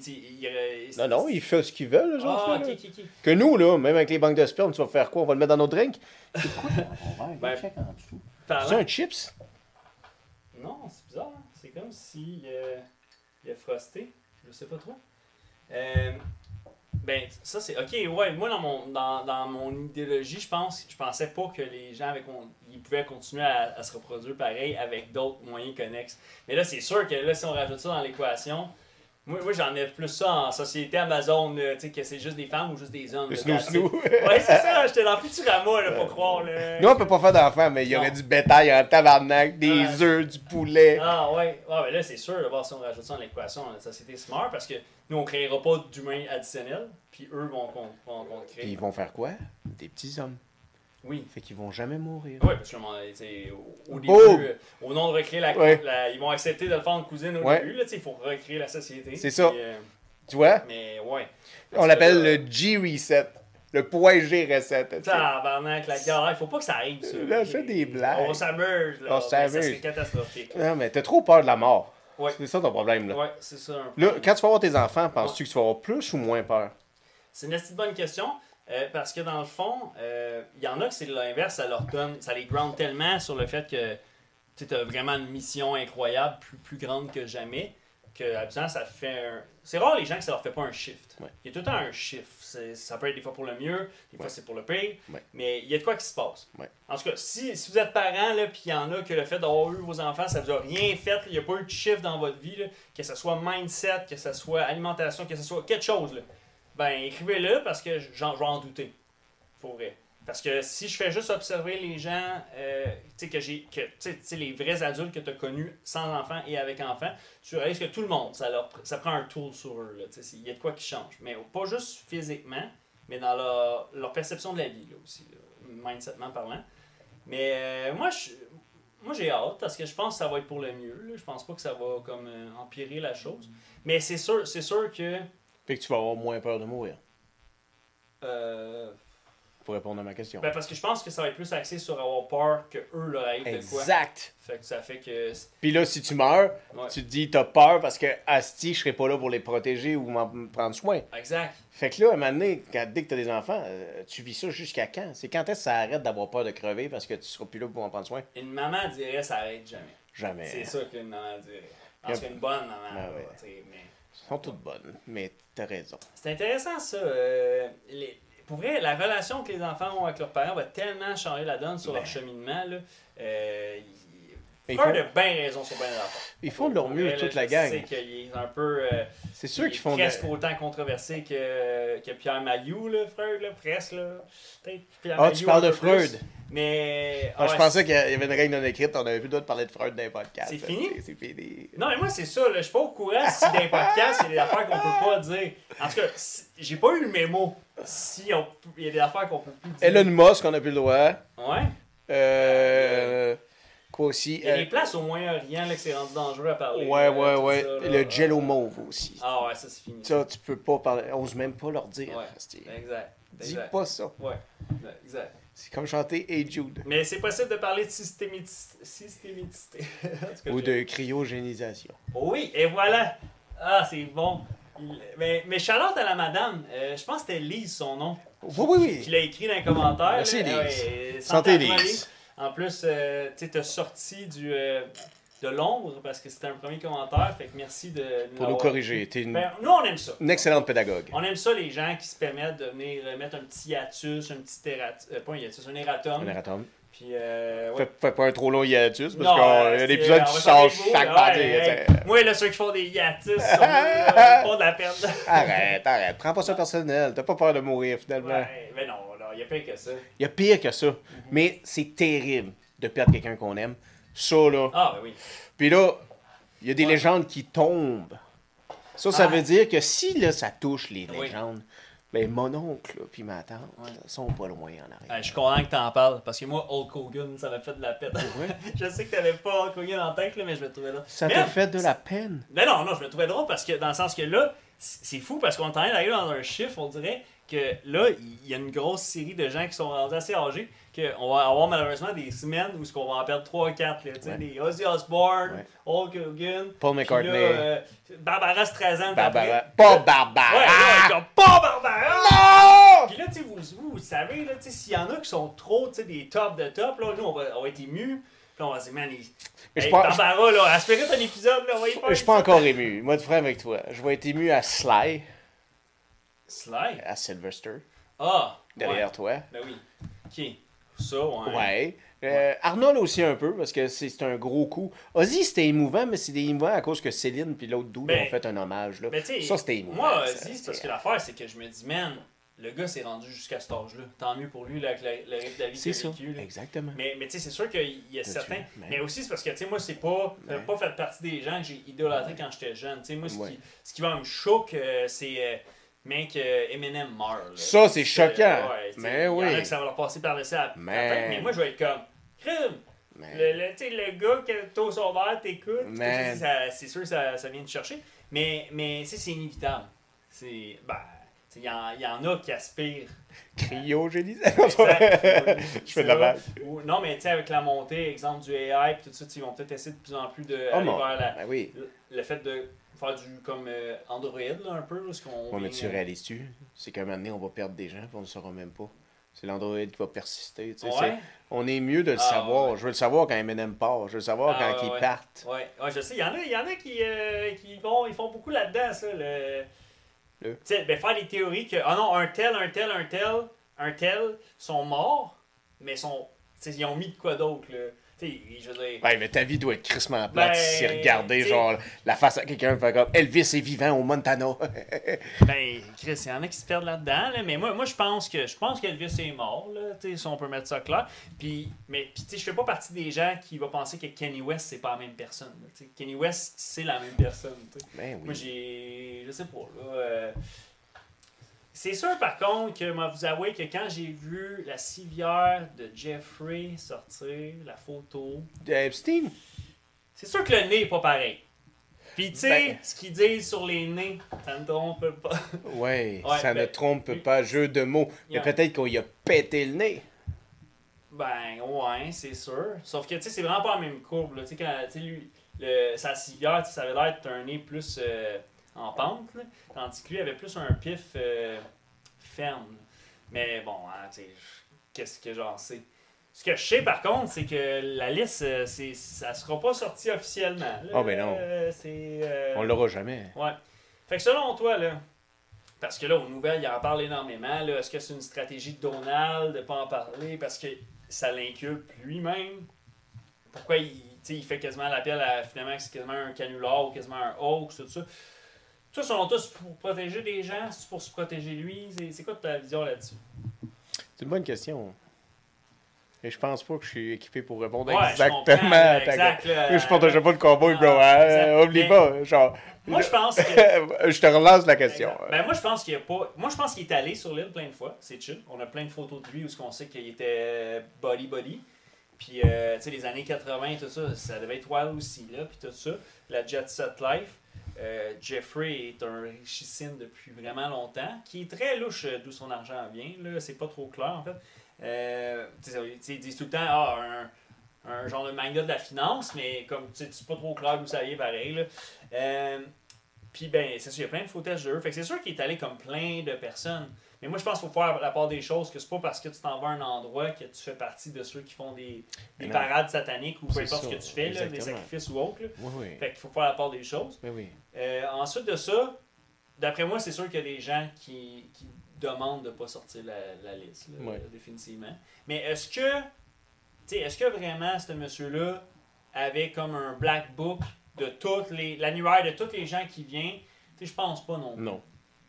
Non, ils font ce qu'ils veulent, les autres, Ah, là. ok. Que nous, là, même avec les banques de sperme, tu vas faire quoi? On va le mettre dans nos drinks? C'est quoi? Ben, check en dessous. Parlant- C'est un chips? Non, c'est bizarre. Hein? C'est comme si il a frosté. Je sais pas trop. Ben, ça c'est. Ok, ouais, moi dans mon idéologie, je pensais pas que les gens ils pouvaient continuer à se reproduire pareil avec d'autres moyens connexes. Mais là, c'est sûr que là, si on rajoute ça dans l'équation, moi j'en ai plus ça en société Amazon, tu sais, que c'est juste des femmes ou juste des hommes. Le là, snoo. Ouais, c'est ça, j'étais dans Futurama, là, faut croire. Là. Nous, on peut pas faire d'enfants, mais il y aurait Non. du bétail en tabarnak, des Ouais. œufs, du poulet. Ah ouais, mais là c'est sûr, d'abord si on rajoute ça dans l'équation, la société smart, parce que nous on créera pas d'humains additionnels, puis eux vont créer. Puis ils vont faire quoi? Des petits hommes. Oui. Fait qu'ils vont jamais mourir. Oui, parce que au début, Boum! au nom de recréer Ouais. ils vont accepter de le faire en cousine au Ouais. début, là, il faut recréer la société. C'est ça. Puis, Tu vois? Mais ouais. On l'appelle le G-Reset. Le point G-Reset. Tabarnak, la galère, il faut pas que ça arrive, ça. Là, c'est des blagues. On s'amuse, là. On mais ça s'amuse. serait catastrophique. Non, mais t'as trop peur de la mort. Ouais. C'est ça ton problème, là. Ouais, c'est ça. Un peu. Là, quand tu vas avoir tes enfants, penses-tu que tu vas avoir plus ou moins peur? C'est une petite bonne question. Parce que dans le fond, il y en a que c'est l'inverse, ça leur donne, ça les ground tellement sur le fait que tu as vraiment une mission incroyable, plus grande que jamais, que habituellement ça fait un... C'est rare les gens que ça leur fait pas un shift. Ouais. Il y a tout le temps un shift. Ça peut être des fois pour le mieux, des fois c'est pour le pire, Ouais. mais il y a de quoi qui se passe. Ouais. En tout cas, si vous êtes parents, puis il y en a que le fait d'avoir eu vos enfants, ça vous a rien fait, il n'y a pas eu de shift dans votre vie, là, que ce soit mindset, que ce soit alimentation, que ce soit quelque chose, là, ben écrivez-le parce que je vais en douter. Pour vrai. Parce que si je fais juste observer les gens, tu sais, les vrais adultes que tu as connus sans enfants et avec enfants, tu réalises que tout le monde, ça prend un tour sur eux. Il y a de quoi qui change. Mais pas juste physiquement, mais dans leur perception de la vie là, aussi, là, mindsetement parlant. Mais moi, j'ai hâte parce que je pense que ça va être pour le mieux. Là. Je pense pas que ça va comme empirer la chose. Mais c'est sûr que... Fait que tu vas avoir moins peur de mourir. Euh... Pour répondre à ma question. Ben parce que je pense que ça va être plus axé sur avoir peur que eux leur arrive de quoi. Exact. Fait que ça fait que... Puis là, si tu meurs, Ouais. tu te dis t'as peur parce que asti, je serai pas là pour les protéger ou m'en prendre soin. Exact. Fait que là, à un moment donné, dès que t'as des enfants, tu vis ça jusqu'à quand? C'est quand est-ce que ça arrête d'avoir peur de crever parce que tu seras plus là pour en prendre soin? Une maman dirait ça arrête jamais. Jamais. C'est ça qu'une maman dirait. Parce qu'une bonne maman, Ah là, ouais. tu sais, mais... Elles sont toutes bonnes, mais t'as raison. C'est intéressant ça. Pour vrai, la relation que les enfants ont avec leurs parents va tellement changer la donne sur leur cheminement. Là. Mais Freud a bien raison sur bien des affaires. Ils font de leur mieux, Pour vrai, toute là, la gang. Je sais qu'il est un peu... C'est sûr qu'ils font presque autant controversé que Pierre Mailloux, là, Freud, là, presque. Là. Peut-être Pierre Ah, tu Mailloux parles un de peu plus. Freud. Mais... Ah, je ouais, pensais qu'il y avait une règle non écrite, on avait plus le droit de parler de Freud dans les podcasts. C'est fini? C'est fini. Non, mais moi, c'est ça. Là, je suis pas au courant si dans les podcasts, il y a des affaires qu'on peut pas dire. En tout cas, j'ai pas eu le mémo. Si il y a des affaires qu'on peut plus dire. Elon Musk, on a plus le droit. Ouais. Quoi aussi? Il y a des places au Moyen-Orient là, que c'est rendu dangereux à parler. Ouais. Ça, là. Le Jello Mauve aussi. Ah ouais, ça c'est fini. Ça, tu peux pas parler. On ose même pas leur dire. Ouais. Asti. Exact. Dis pas ça. Ouais, exact. C'est comme chanter Hey Jude. Mais c'est possible de parler de systémicité. En tout cas, Ou de cryogénisation. Oui, et voilà. Ah, c'est bon. Mais Charlotte à la madame, je pense que c'était Lise son nom. Oui. Qui l'a écrit dans les commentaires. Merci, là. Lise. Santé Santé, Lise. Lise. En plus, tu t'as sorti de l'ombre parce que c'était un premier commentaire. Fait que merci de Pour nous corriger. T'es Ben, nous, on aime ça. une excellente pédagogue. On aime ça, les gens qui se permettent de venir mettre un petit hiatus, un petit pas un hiatus, un erratum. Un erratum. Puis, ouais. Fais pas un trop long hiatus parce Non, qu'il y a un c'est- épisode on qui va change changer de chaque goût, partie. ouais. Moi, là, ceux qui font des hiatus, font de la peine. Arrête. Prends pas ça personnel. T'as pas peur de mourir finalement. Ouais, mais non, il y a pire que ça. Il y a pire que ça. Mais c'est terrible de perdre quelqu'un qu'on aime. Ça, là. Ah, ben oui. Puis là, il y a des légendes qui tombent. Ça veut dire que si là, ça touche les Oui. légendes, ben mon oncle là, puis ma tante sont pas loin en arrière. Je suis content que t'en parles, parce que moi, Hulk Hogan, ça m'a fait de la peine. Ouais. Je sais que t'avais pas Hulk Hogan en tête, là, mais je me trouvais là. Ça Mais t'a fait de la peine. Mais non, je me trouvais drôle parce que dans le sens que là, c'est fou parce qu'on est en train d'arriver dans un chiffre, on dirait que là, il y a une grosse série de gens qui sont rendus assez âgés, qu'on va avoir malheureusement des semaines où on va en perdre 3-4. Ouais. Des Ozzy Osbourne, Ouais. Hulk Hogan, Paul puis McCartney. là, Barbara Streisand. Barbara. après. Pas Ouais, Barbara! là, comme pas Barbara! Non! Puis là, tu sais, vous savez, là, tu sais, s'il y en a qui sont trop, tu sais, des tops de top, là, nous, on va être émus. Puis on va se dire, man, je hey, pense- Barbara, là, aspirez un épisode, là, on va y faire. Je suis pas encore ému. Moi, de frère avec toi. Je vais être ému à Sly, Sly. à Sylvester, Ah! derrière ouais. toi. Ben oui. Ok. Ça, ouais. Ouais. Arnold aussi un peu, parce que c'est un gros coup. Ozzy, c'était émouvant, mais c'est émouvant à cause que Céline puis l'autre doux Ben, ont fait un hommage. Là. Mais tu sais, Ça, c'était émouvant. moi, ça, Ozzy, c'est parce que l'affaire, c'est que je me dis, man, le gars s'est rendu jusqu'à cet âge-là. Tant mieux pour lui, là, avec le rythme de la vie C'est qu'il a ça, vécu. Là. exactement. Mais tu sais, c'est sûr qu'il y a certains. mais- Mais aussi, c'est parce que, tu sais, moi, c'est pas. Ça Mais- pas fait partie des gens que j'ai idolâtrés quand j'étais jeune. Tu sais, moi, Ouais. ce qui va me choque, c'est. Mec, Eminem meurt. Là. Ça, c'est choquant. Ouais, tu sais, Mais il y en a oui. que ça va leur passer par-dessus à la Mais- tête. Mais moi, je vais être comme. Crime! Mais- Tu sais, le gars que t'as au secondaire t'écoute, Man. c'est sûr que ça vient te chercher. Mais tu sais, c'est inévitable. c'est. Ben, il y en a qui aspirent. Cryogénisation. Exact. Je fais de la vague. Non, mais tu sais, avec la montée, exemple du AI, puis tout ça, ils vont peut-être essayer de plus en plus de aller vers Ben oui. le fait de faire du comme Android, là, un peu. Là, ce qu'on Ouais, mais vient, tu réalises-tu? C'est qu'à un moment donné, on va perdre des gens, puis on ne le saura même pas. C'est l'Android qui va persister. Tu sais, Ouais. on est mieux de le Ah, savoir. ouais. Je veux le savoir quand Eminem part. Je veux le savoir Ah, quand ouais, ils partent. Ouais, je sais, il y en a qui vont, ils font beaucoup là-dedans, ça. Tu sais, ben, faire des théories que, ah non, un tel sont morts, mais ils ont mis de quoi d'autre, là. Tu sais, je veux dire. Ouais, mais ta vie doit être crissement plate si regarder, t'sais, genre, la face à quelqu'un fait comme Elvis est vivant au Montana. Ben, Chris, il y en a qui se perdent là-dedans, là, mais moi je pense qu'Elvis est mort, là, si on peut mettre ça clair. Puis je fais pas partie des gens qui vont penser que Kanye West, c'est pas la même personne. Là, Kanye West, c'est la même personne. T'sais. Ben oui. Moi, je sais pas, là. C'est sûr, par contre, que moi, vous avouez que quand j'ai vu la civière de Jeffrey sortir, la photo, Epstein? c'est sûr que le nez est pas pareil. Puis, tu sais, Ben- ce qu'ils disent sur les nez, ça ne trompe pas. Ouais, Ouais, ça ne ben- trompe pas, jeu de mots. Mais Yeah. peut-être qu'on y a pété le nez. Ben, ouais, c'est sûr. Sauf que, tu sais, c'est vraiment pas la même courbe, là. Tu sais, quand, tu sais, lui, sa civière, ça avait l'air d'être un nez plus en pente, là. Tandis que lui avait plus un pif ferme. Là. Mais bon, hein, tu sais, qu'est-ce que j'en sais. Ce que je sais, par contre, c'est que la liste, ça sera pas sorti officiellement. Là. Ah, ben non. On l'aura jamais. Ouais. Fait que selon toi, là, parce que là, aux nouvelles, il en parle énormément, là, est-ce que c'est une stratégie de Donald de pas en parler parce que ça l'inculpe lui-même? Pourquoi il fait quasiment l'appel à finalement que c'est quasiment un canular ou quasiment un hoax, tout ça? Toi, selon toi, c'est pour protéger des gens, c'est pour se protéger lui? C'est quoi ta vision là-dessus? C'est une bonne question. Et je pense pas que je suis équipé pour répondre Ouais, exactement je comprends, à ta exact, question. Je partageais pas le cowboy, bro. Hein? Oublie pas. Genre, moi, je pense que... je te relance la question. Ben, moi, je pense qu'il y a pas... Moi, je pense qu'il est allé sur l'île plein de fois. C'est chill. On a plein de photos de lui où on sait qu'il était body. Puis, tu sais, les années 80 tout ça, ça devait être Wild aussi, là. Puis tout ça. La Jet Set Life. Jeffrey est un richissime depuis vraiment longtemps, qui est très louche d'où son argent vient. Là, c'est pas trop clair, en fait. Ils disent tout le temps, un genre de manga de la finance, mais comme c'est pas trop clair d'où ça vient pareil. Là. Puis ben, c'est sûr, il y a plein de footage d'eux. Fait que c'est sûr qu'il est allé comme plein de personnes. Mais moi, je pense qu'il faut faire la part des choses, que c'est pas parce que tu t'en vas à un endroit que tu fais partie de ceux qui font des parades sataniques ou peu importe ce que tu fais, là, des sacrifices ou autres. Là. Oui. Fait qu'il faut faire la part des choses. Oui. Ensuite de ça, d'après moi, c'est sûr qu'il y a des gens qui demandent de ne pas sortir la liste, là, définitivement. Mais est-ce que vraiment ce monsieur-là avait comme un black book de l'annuaire de tous les gens qui viennent? Je pense pas non plus. Non.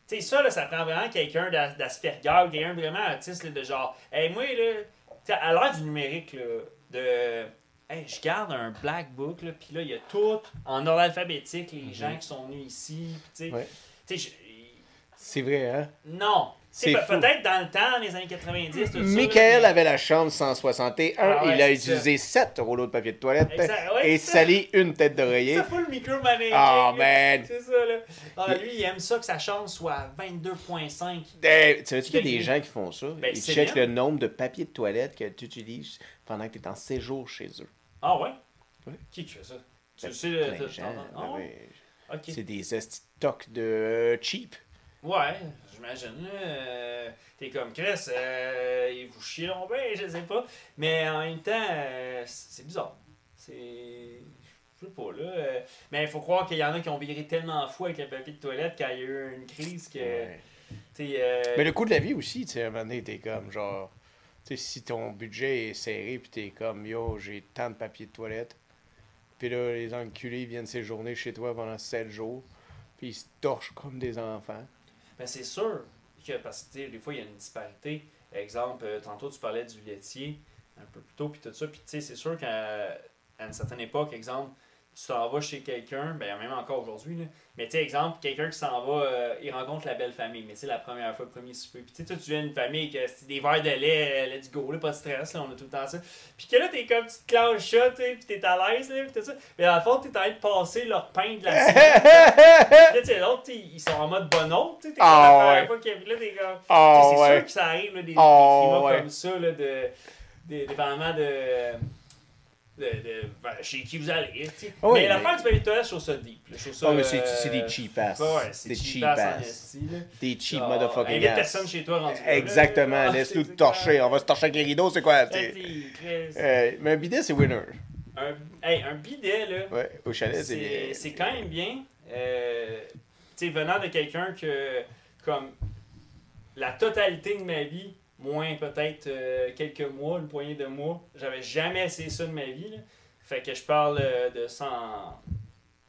Tu sais, ça, là, ça prend vraiment quelqu'un d'Asperger, quelqu'un vraiment autiste, là, de genre, hey, moi, là, à l'heure du numérique, là, hey, je garde un black book, là, puis là, il y a tout en ordre alphabétique, les gens qui sont venus ici, tu sais. C'est vrai, hein? Non. C'est peut-être dans le temps, dans les années 90, tout ça. Michael avait la chambre 161. Ouais, il a utilisé 7 rouleaux de papier de toilette ouais, et sali une tête d'oreiller. C'est ça, le micromanaging. Oh, man! C'est ça, là. Ah, lui, il aime ça que sa chambre soit à 22,5. Tu sais qu'il y a des gens qui font ça? Ben, Ils checkent le nombre de papiers de toilette que tu utilises pendant que tu es en séjour chez eux. Ah ouais? Oui. Qui fait ça? Tu Ben, sais, plein de gens. ah, Ben ouais? oui. Ok. C'est des stocks de cheap. Ouais, j'imagine. T'es comme Chris, il vous chie long ben, je sais pas. Mais en même temps, c'est bizarre. Je sais pas, là. Mais il faut croire qu'il y en a qui ont viré tellement fou avec le papier de toilette qu'il y a eu une crise que. Ouais. Mais le coût de la vie aussi, tu sais, à un moment donné, t'es comme genre. Tu sais, si ton budget est serré, puis t'es comme, yo, j'ai tant de papier de toilette. Puis là, les enculés viennent séjourner chez toi pendant 7 jours. Puis ils se torchent comme des enfants. Ben c'est sûr que, parce que des fois, il y a une disparité. Exemple, tantôt, tu parlais du laitier un peu plus tôt, puis tout ça. Puis tu sais, c'est sûr qu'à une certaine époque, exemple, tu t'en vas chez quelqu'un, ben même encore aujourd'hui, là. Mais tu sais, exemple, quelqu'un qui s'en va, il rencontre la belle famille, mais tu sais, la première fois, le premier souper. Puis tu sais, toi, tu viens d'une famille que c'est des verres de lait, let's go, là, pas de stress, là, on a tout le temps ça. Puis que là, t'es comme, tu te clenches ça, tu sais, puis t'es à l'aise, là, puis tout ça. Mais dans le fond, t'es en train de passer leur pain de la semaine. Puis là, tu sais, l'autre, ils sont en mode bon hôte, tu sais, t'es comme la première fois qu'il là, t'es comme. Tu sais, c'est sûr que ça arrive, là, des climats comme ça, là, dépendamment de chez qui vous allez. Oui, mais l'affaire du papier de toilette, je trouve ça deep. Je trouve ça, mais c'est des cheap ass. Ouais, c'est des cheap ass en esti, là. Des cheap Genre, motherfucking invite ass. personne chez toi rendu Exactement, là. laisse-nous te torcher. On va se torcher avec les rideaux, c'est quoi? Mais un bidet, c'est winner. Un bidet, là, Ouais, au chalet, c'est bien. c'est quand même bien. Tu sais, venant de quelqu'un que, comme, la totalité de ma vie, moins peut-être quelques mois, une poignée de mois, j'avais jamais essayé ça de ma vie, là. Fait que je parle de 100...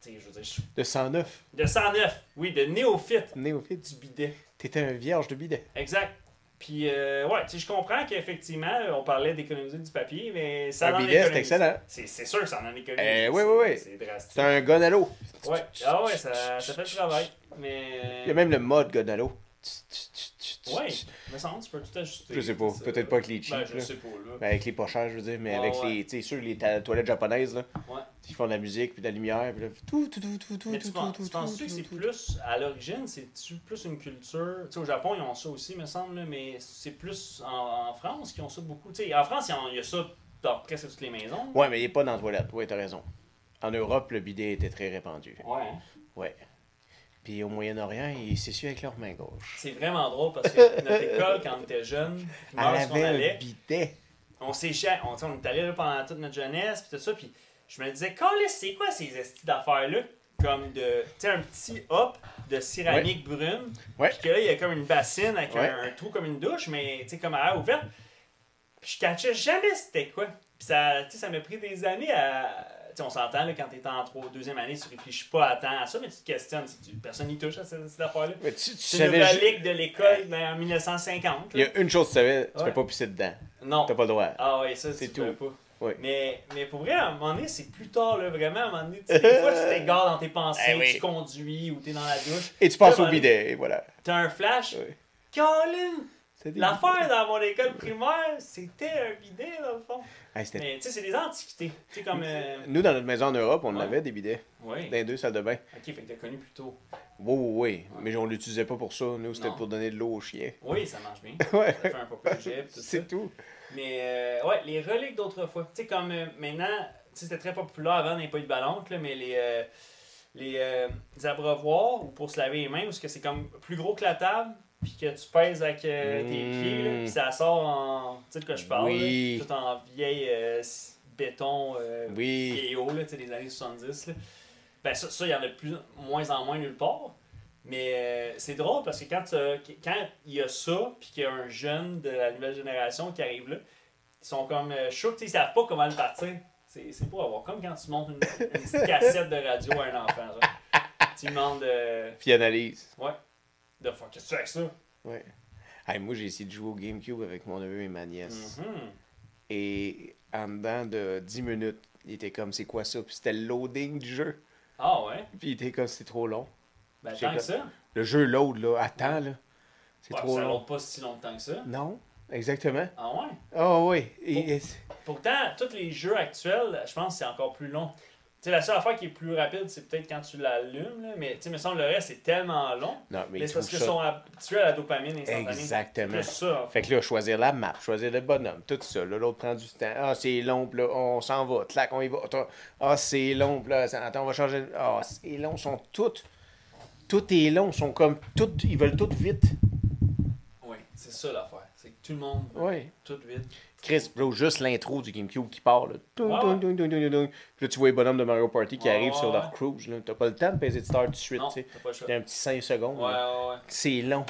Tu sais, je veux dire... De 109. De 109, oui, de néophyte Néophyte. du bidet. T'étais un vierge de bidet. Exact. Puis, ouais, tu sais, je comprends qu'effectivement, on parlait d'économiser du papier, mais ça Un en bidet, c'est économise. excellent. C'est sûr que ça en économise. Oui. C'est drastique. C'est un gun à l'eau. Ouais, ah ouais, ça fait le travail. Mais... Il y a même le mode gun à l'eau. Oui, me semble, tu peux tout ajuster. Je sais pas, peut-être pas avec les cheap. Ben, je là. sais pas, là. Ben, avec les pas chers, je veux dire, mais Ouais, avec ouais. les, tu sais, sûr, les toilettes japonaises, là, Ouais. ils font de la musique, puis de la lumière, puis là, tout, Mais tu penses-tu que c'est plus, à l'origine, c'est-tu plus une culture... Tu sais, au Japon, ils ont ça aussi, me semble, là, mais c'est plus en France qu'ils ont ça beaucoup. Tu sais, en France, il y a ça dans presque toutes les maisons. Ouais, mais il est pas dans la toilette, ouais, t'as raison. En Europe, le bidet était très répandu. Ouais. Ouais. Puis au Moyen-Orient, ils s'essuient avec leur main gauche. C'est vraiment drôle parce que notre école, quand on était jeune, Elle où est-ce qu'on avait un allait, bidet. on s'échait, on est allé là pendant toute notre jeunesse, puis tout ça, puis je me disais, Calisse, c'est quoi ces estis d'affaires-là? Comme de, tu sais, un petit hop de céramique brune, Ouais. puis que là, il y a comme une bassine avec Ouais. un trou comme une douche, mais tu sais, comme à air ouverte. Puis je catchais jamais c'était quoi. Puis ça, tu sais, ça m'a pris des années à... Tu sais, on s'entend, là, quand t'es en deuxième année, tu réfléchis pas à temps à ça, mais tu te questionnes. Personne n'y touche à cette affaire-là. Mais tu C'est une savais relique de l'école en 1950. Il y là. a une chose que tu savais, tu Ouais. peux pas pisser dedans. Non. T'as pas le droit. Ah oui, ça, C'est tu peux tout. pas. Ouais. Mais pour vrai, à un moment donné, c'est plus tard, là, vraiment, à un moment donné, tu sais, des fois, tu t'égares dans tes pensées, Eh oui. tu conduis ou t'es dans la douche. Et tu passes Là, au bidet, et voilà. T'as un flash. Ouais. Colin! C'est des L'affaire dans mon école primaire, c'était un bidet, dans le fond. Hey, c'était- Mais tu sais, c'est des antiquités. Tu sais, comme. Nous, dans notre maison en Europe, on Ouais. avait des bidets. Oui. Dans les deux salles de bain. Ok, fait que t'as connu plus tôt. Oui. Mais on l'utilisait pas pour ça. Nous, c'était Non. pour donner de l'eau aux chiens. Oui, ça marche bien. Ouais. Ça fait un peu de jet, tout ça. C'est tout. Mais ouais, les reliques d'autrefois. Tu sais, comme maintenant, tu sais, c'était très populaire avant, n'est pas eu de ballon, là, mais les abreuvoirs ou pour se laver les mains, parce que c'est comme plus gros que la table, puis que tu pèses avec tes pieds, là, puis ça sort en. Tu sais de quoi je parle, Oui. là, tout en vieille béton Oui. vieillot, là, tu sais, des années 70. Là. Ben ça, il y en a de moins en moins nulle part. Mais c'est drôle parce que quand il y a ça, puis qu'il y a un jeune de la nouvelle génération qui arrive là, ils sont comme chauds, ils savent pas comment le partir. C'est pour avoir comme quand tu montes une petite cassette de radio à un enfant. Genre. Tu lui demandes de. Puis analyse. Ouais. De faire qu'est-ce que tu fais avec ça? Ouais. Hey, moi, j'ai essayé de jouer au GameCube avec mon neveu et ma nièce. Mhm. Et en dedans de 10 minutes, il était comme, c'est quoi ça? Puis c'était le loading du jeu. Ah ouais? Puis il était comme, c'est trop long. Ben J'ai tant que comme- ça. Le jeu load, là, attends, là. C'est Ouais, trop ça long. load pas si longtemps que ça. Non, exactement. Ah ouais? Oh oui. Pourtant, tous les jeux actuels, je pense que c'est encore plus long. Tu sais, la seule affaire qui est plus rapide, c'est peut-être quand tu l'allumes, là, mais tu sais, me semble le reste, c'est tellement long. Non, mais Mais il c'est parce trouve qu'ils ça... sont habitués à la dopamine instantanée. Exactement. C'est ça. Fait que là, choisir la map, choisir le bonhomme, tout ça. Là, l'autre prend du temps. Ah, c'est long, puis là, on s'en va. Clac, on y va. Ah, c'est long, puis là, attends, on va changer. Ah, c'est long, ils sont toutes. Tout est long, ils sont comme. Ils veulent tout vite. Oui, c'est ça l'affaire. C'est que tout le monde veut Oui. tout vite. Chris, bro, juste l'intro du GameCube qui part, là. Tung, Ouais, tung, tung, tung, tung, tung. Puis là, tu vois les bonhommes de Mario Party qui Ouais, arrivent sur ouais. leur cruise, là. T'as pas le temps de peser de start tout de suite, Non, tu sais. t'as pas le choix. T'as un petit 5 secondes. Ouais, là. ouais. C'est long.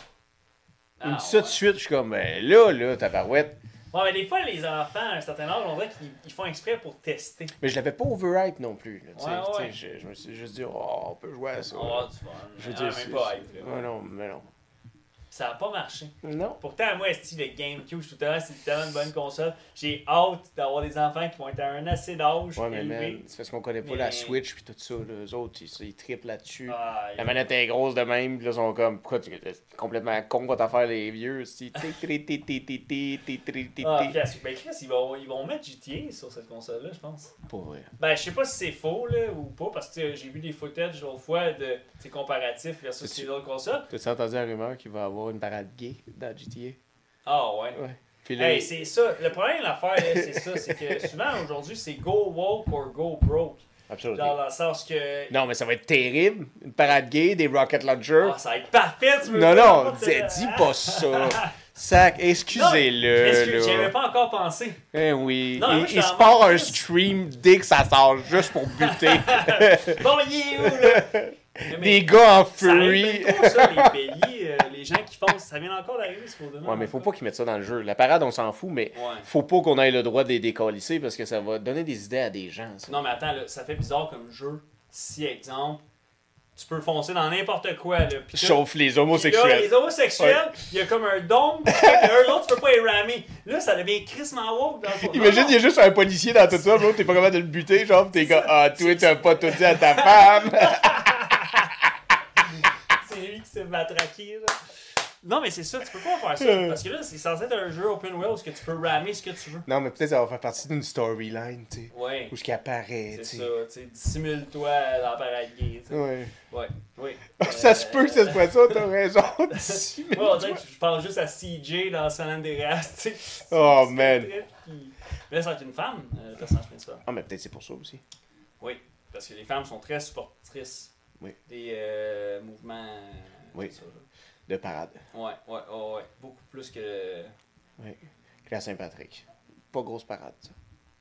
Il me Ah, dit ça tout de suite, je suis comme, ben là, tabarouette. Ouais, mais des fois, les enfants, à un certain âge, on dirait qu'ils font exprès pour tester. Mais je l'avais pas overhype non plus. Là, tu sais, Ouais, tu sais, je me suis juste dit, oh, on peut jouer à ça. On va avoir du fun. Je veux Ah, dire, même pas hype, là. Ouais, non, mais non. Ça n'a pas marché. Non. Pourtant, moi, esti, le GameCube, je suis tout à l'heure, c'est tellement une bonne console. J'ai hâte d'avoir des enfants qui vont être à un assez d'âge Ouais, mais élevé. man, c'est parce qu'on connaît pas Mais- la Switch puis tout ça. Là. Eux autres, ils trippent là-dessus. Ah, La manette est grosse de même, puis là, ils sont comme, pourquoi tu es complètement con quand t'as faire les vieux, aussi. Ah, Pas ben Chris, ils vont mettre GTA sur cette console-là, je pense. vrai. Ben, je sais pas si c'est faux là, ou pas, parce que j'ai vu des footage l'autre fois de comparatifs versus T'as-tu- les autres consoles. T'as-tu entendu la rumeur qu'il va y avoir une parade gay dans GTA? Ah ouais. Ouais. Puis là, Hey, c'est ça. Le problème de l'affaire, là, c'est ça. C'est que souvent, aujourd'hui, c'est go woke or go broke. absolument. Dans le sens que. Non, mais ça va être terrible. Une parade gay, des rocket launchers. Ah, ça va être parfait, tu veux non, dire, non, n'importe- dis pas ça. Sac, Non, excusez-le. j'y avais Là. pas encore pensé. Eh oui. Non, moi, je suis il se en part mode un triste. stream dès que ça sort juste pour buter Bon, il est où, là? Mais des gars en ça arrive fury. bientôt, ça, les béliers, les gens qui font. Ça vient encore d'arriver, supposément. Ouais, mais faut pas qu'ils mettent ça dans le jeu. La parade, on s'en fout, mais Ouais. faut pas qu'on ait le droit de les décalisser parce que ça va donner des idées à des gens. Ça. Non, mais attends, là, ça fait bizarre comme jeu. Si, exemple, tu peux foncer dans n'importe quoi, là. Puis là, Sauf les puis là, homosexuels. les homosexuels, il y a comme un dôme, puis eux autres, tu peux pas les rammer. Là, ça devient crissement woke dans le fond. Imagine, Non, il y a juste un policier dans tout ça, bro, t'es pas capable de le buter, genre, pis t'es comme, ah, toi, t'as pas tout dit à ta femme. c'est lui qui s'est matraqué, là. Non, mais c'est ça, tu peux pas faire ça. Parce que là, c'est censé être un jeu open world où tu peux rammer ce que tu veux. Non, mais peut-être ça va faire partie d'une storyline, tu sais. Ouais. Où ce qui apparaît, tu C'est sais. ça, tu sais, dissimule-toi dans la parade gay, tu sais. Ouais. Ouais, oui. Ça se peut que ça soit ça, t'as raison. Dissimule-toi. Ouais, on dirait que je pense juste à CJ dans San Andreas, tu sais. Oh, C'est man. très qui- Mais là, ça va être une femme, le personnage principal. Ah, mais peut-être c'est pour ça aussi. Oui, parce que les femmes sont très supportrices Oui. des mouvements. Oui. comme ça, là. De parade. Ouais, ouais, ouais, ouais. Beaucoup plus que. Oui. Que la Saint-Patrick. Pas grosse parade, ça.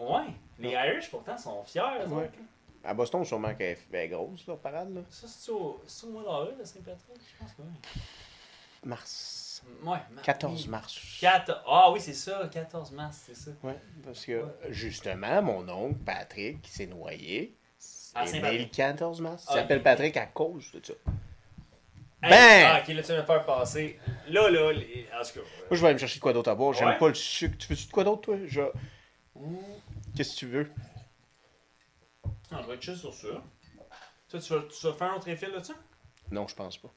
Ouais, les Irish pourtant sont fiers. eux Ouais. autres, là. À Boston, sûrement qu'elle est grosse, leur parade, là. Ça, c'est au mois d'avril, la Saint-Patrick, je pense que oui. Mars. Ouais, 14 mars. Ah oui, c'est ça, 14 mars, c'est ça. Ouais, parce que, justement, mon oncle, Patrick, qui s'est noyé, À est né Saint-Patrick. le 14 mars. Il Ah, s'appelle il- Patrick à cause de ça. Hey, Ben! Ah, ok, là, tu vas me faire passer. Là, en tout cas. Moi, je vais aller me chercher de quoi d'autre à boire. J'aime Ouais. pas le sucre. Tu veux-tu de quoi d'autre, toi? Ouh. Qu'est-ce que tu veux? On va être chill sur ça. Toi, tu vas faire un autre refill là-dessus? Non, je pense pas.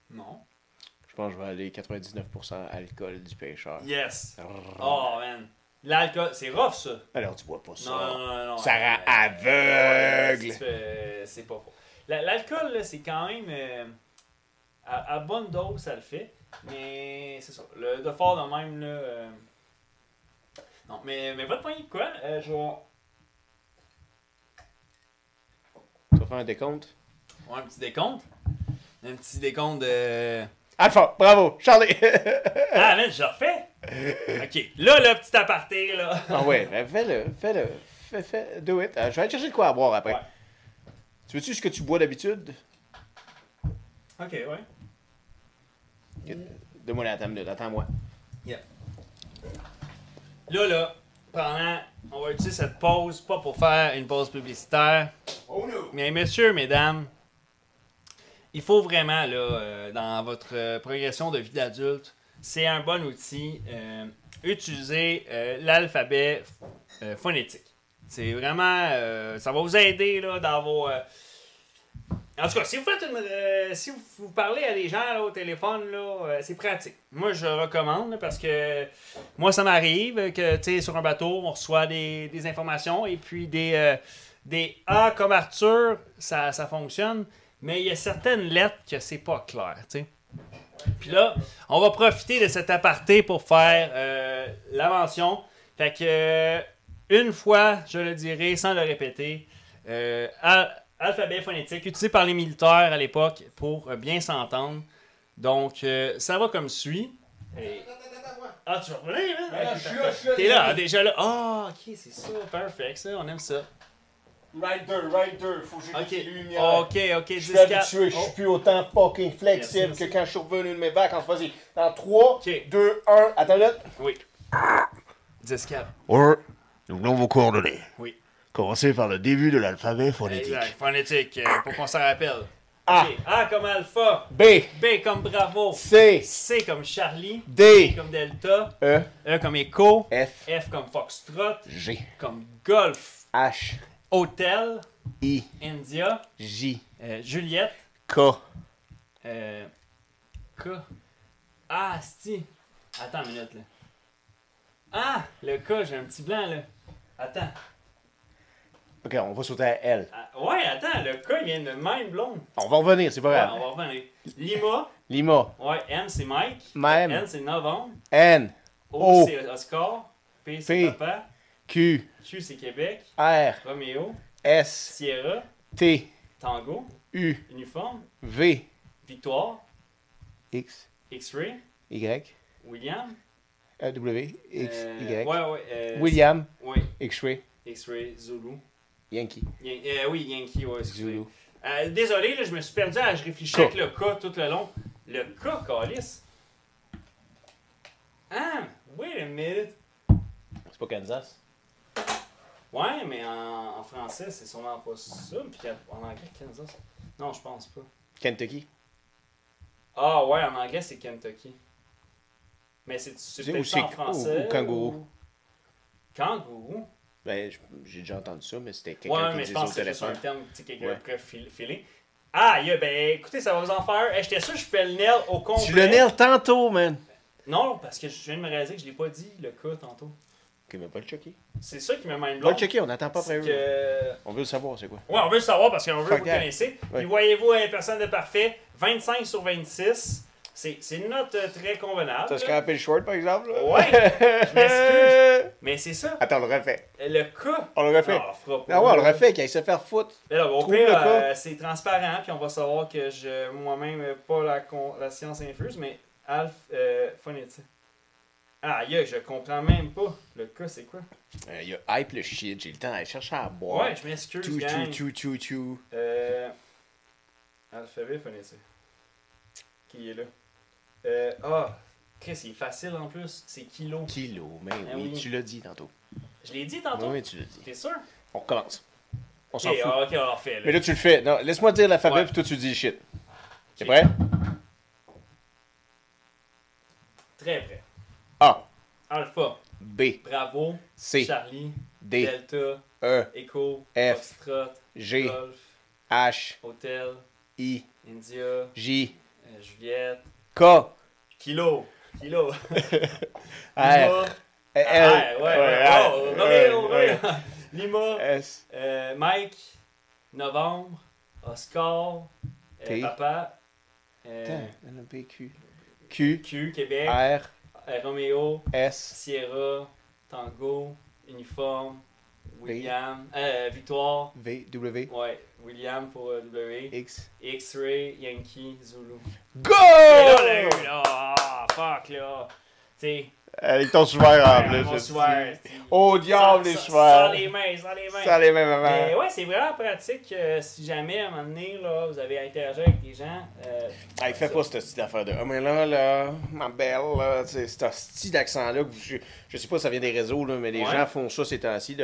Non. Je pense que je vais aller 99% alcool du pêcheur. Yes. Rrrr. Oh, man. L'alcool, c'est rough, ça. Alors, tu bois pas ça. Non, non, non, non. Ça rend aveugle. C'est pas faux. L'alcool, là, c'est quand même. À bonne dose, ça le fait. Mais c'est ça. Le de fort de même, là. Non, mais va te poigner de quoi? Je vais. Tu vas faire un décompte? Ouais, un petit décompte. Un petit décompte de. Alpha, bravo, Charlie! Ah, mais je refais! Ok, là, le petit aparté, là. Ah ouais, ben fais-le. Fais, do it. Je vais aller chercher de quoi à boire après. Ouais. Tu veux-tu ce que tu bois d'habitude? Ok, ouais. Donne-moi la table, attends-moi. Là, on va utiliser cette pause, pas pour faire une pause publicitaire. Oh no! Mais messieurs, mesdames, il faut vraiment, là, dans votre progression de vie d'adulte, c'est un bon outil, utiliser l'alphabet phonétique. C'est vraiment, ça va vous aider là, dans vos... En tout cas, si vous faites si vous parlez à des gens là, au téléphone, là, c'est pratique. Moi, je recommande là, parce que moi, ça m'arrive que, tu sais, sur un bateau, on reçoit des informations et puis des A comme Arthur, ça fonctionne, mais il y a certaines lettres que c'est pas clair, tu sais. Puis là, on va profiter de cet aparté pour faire la mention. Fait que, une fois, je le dirai sans le répéter, alphabet phonétique utilisé par les militaires à l'époque pour bien s'entendre. Donc, ça va comme suit. Et... Ah, tu vas revenir, hein? je suis là. T'es là, déjà là. Ah, ok, c'est ça, perfect, ça, on aime ça. Right there, faut que Ok, j'ai des lumières. ok, Je suis 10 habitué, je suis plus autant fucking flexible Merci. que quand je suis revenu de mes vacances. Vas-y, dans 3, Ok. 2, 1, attends là. Oui. 10 4. Ouais. Nous avons vos coordonnées. Oui. Commencez par le début de l'alphabet phonétique. Exact, phonétique, pour qu'on s'en rappelle. A. Ok. A comme alpha. B. B comme bravo. C. C comme Charlie. D. Comme delta. E. E comme écho. F. F comme foxtrot. G. Comme golf. H. Hôtel. I. India. J. Juliette. K. K. Ah, sti. Attends une minute, là. Ah, le K, j'ai un petit blanc, là. Attends. Ok, on va sauter à L. Ah, ouais, attends, le K, il vient de même blonde. On va revenir, c'est pas Ouais, grave. on va revenir. Lima. Lima. Ouais, M, c'est Mike. Même. N, c'est novembre. N. O, O. c'est Oscar. P, c'est P. papa. Q. Q, c'est Québec. R. Roméo. S. Sierra. T. Tango. U. Uniforme. V. Victoire. X. X-Ray. Y. William. W. X. Y. Ouais. William. Ouais. X-Ray. X-Ray. Zulu. Yankee. Oui, Yankee, ouais, excusez. Zulu. Désolé, là, je me suis perdu, je réfléchissais K. avec le K tout le long. Le K, Calis. Ah, wait a minute. C'est pas Kansas. Ouais, mais en français, c'est sûrement pas ça. Puis en anglais, Kansas. Non, je pense pas. Kentucky. Ah, ouais, en anglais, c'est Kentucky. Mais c'est sais, peut-être ou ça en c'est- français. ou kangourou. Kangourou? Ben, j'ai déjà entendu ça, mais c'était Ouais, quelqu'un qui mais je disait pense au que c'est juste un téléphone. terme que quelqu'un Ouais. pourrait filer. Ah, ben écoutez, ça va vous en faire. J'étais sûr que je fais le nail au complet. Tu le nail tantôt, man. Non, parce que je viens de me réaliser que je l'ai pas dit, le cas, tantôt. Ok, mais va le checker. C'est ça qui me mind Va blown. le checker, on n'attend pas C'est après. que... On veut le savoir, c'est quoi. Ouais, on veut le savoir parce qu'on veut que Fuck vous that. connaissez. Ouais. Puis voyez-vous, personne de parfait, 25 sur 26. C'est une note très convenable. T'as là. scrappé le short, par exemple? Là? Ouais, je m'excuse. Mais c'est ça. Attends, on le refait. Le cas. On le refait. Non, on le fera pas. Ah ouais, on le refait, qu'il aille se faire foutre. Mais là, au Trouve pire, le cas. c'est transparent, puis on va savoir que je moi-même pas la science infuse, mais phonétique. Ah, je comprends même pas. Le cas, c'est quoi? Il y a hype le shit, j'ai le temps d'aller chercher à boire. Ouais, je m'excuse, Tchou, gang. tchou, tchou, tchou. Alphabet phonétique. Qui est là? Chris, il est facile en plus. C'est kilo. Kilo, mais Ah oui, oui. tu l'as dit tantôt. Je l'ai dit tantôt. Oui, tu l'as dit. T'es sûr? On recommence. On s'en Ok, fout. ok, on le refait. Là. Mais là, tu le fais. Non, laisse-moi dire l'alphabet, Ouais. puis toi, tu dis le shit. T'es Ok. prêt? Très près. A, Alpha. B, Bravo. C, Charlie. D, Delta. E, Echo. F, Foxtrot. G, Golf. H, Hôtel. I, India. J, Juliette. K, Kilo. Kilo. R, L, Ouais. Lima. S, Mike. Novembre. Oscar. T. Papa. Attends, P, Q, Q, Q. Québec. R, Roméo. S, Sierra. Tango. Uniforme. William. Victoire. V, W, Ouais. William pour W. X. X-Ray. Yankee. Zulu. Go! Et là, on l'a eu, là. Ah, fuck, là. T'sais. Avec ton souverain en plus. Mon je souverain, dis. Oh diable, les souverains. Sans les mains, sans les mains. Ça les mêmes Mais avant. ouais, c'est vraiment pratique si jamais à un moment donné, là, vous avez interagi avec des gens. Hey, fais pas ce style d'affaire de. Ah, mais là, ma belle, là, tu sais, ce style d'accent-là, que je sais pas si ça vient des réseaux, là, mais les Ouais. gens font ça ces temps-ci.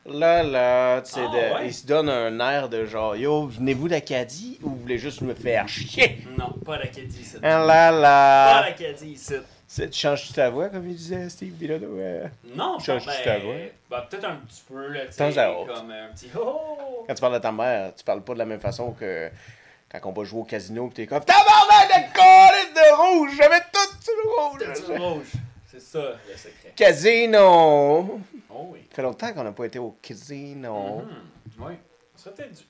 Là, tu sais, Ah, ouais. ils se donnent un air de genre, yo, venez-vous d'Acadie ou vous voulez juste me faire chier? Non, pas l'Acadie ici. Ah Pas là! l'Acadie ici. Tu changes-tu ta voix, comme il disait Steve Bilodeau? Non, Changes-tu ta voix? peut-être un petit peu, là, tu Temps sais, à autre. comme un petit oh! Quand tu parles de ta mère, tu parles pas de la même façon que quand on va jouer au casino pis t'es comme tabarnak de colline de rouge, j'avais tout sur le T'as du rouge. rouge. C'est ça, le secret. Casino! Oh oui. Ça fait longtemps qu'on n'a pas été au casino. Oui. Ça serait peut-être dû.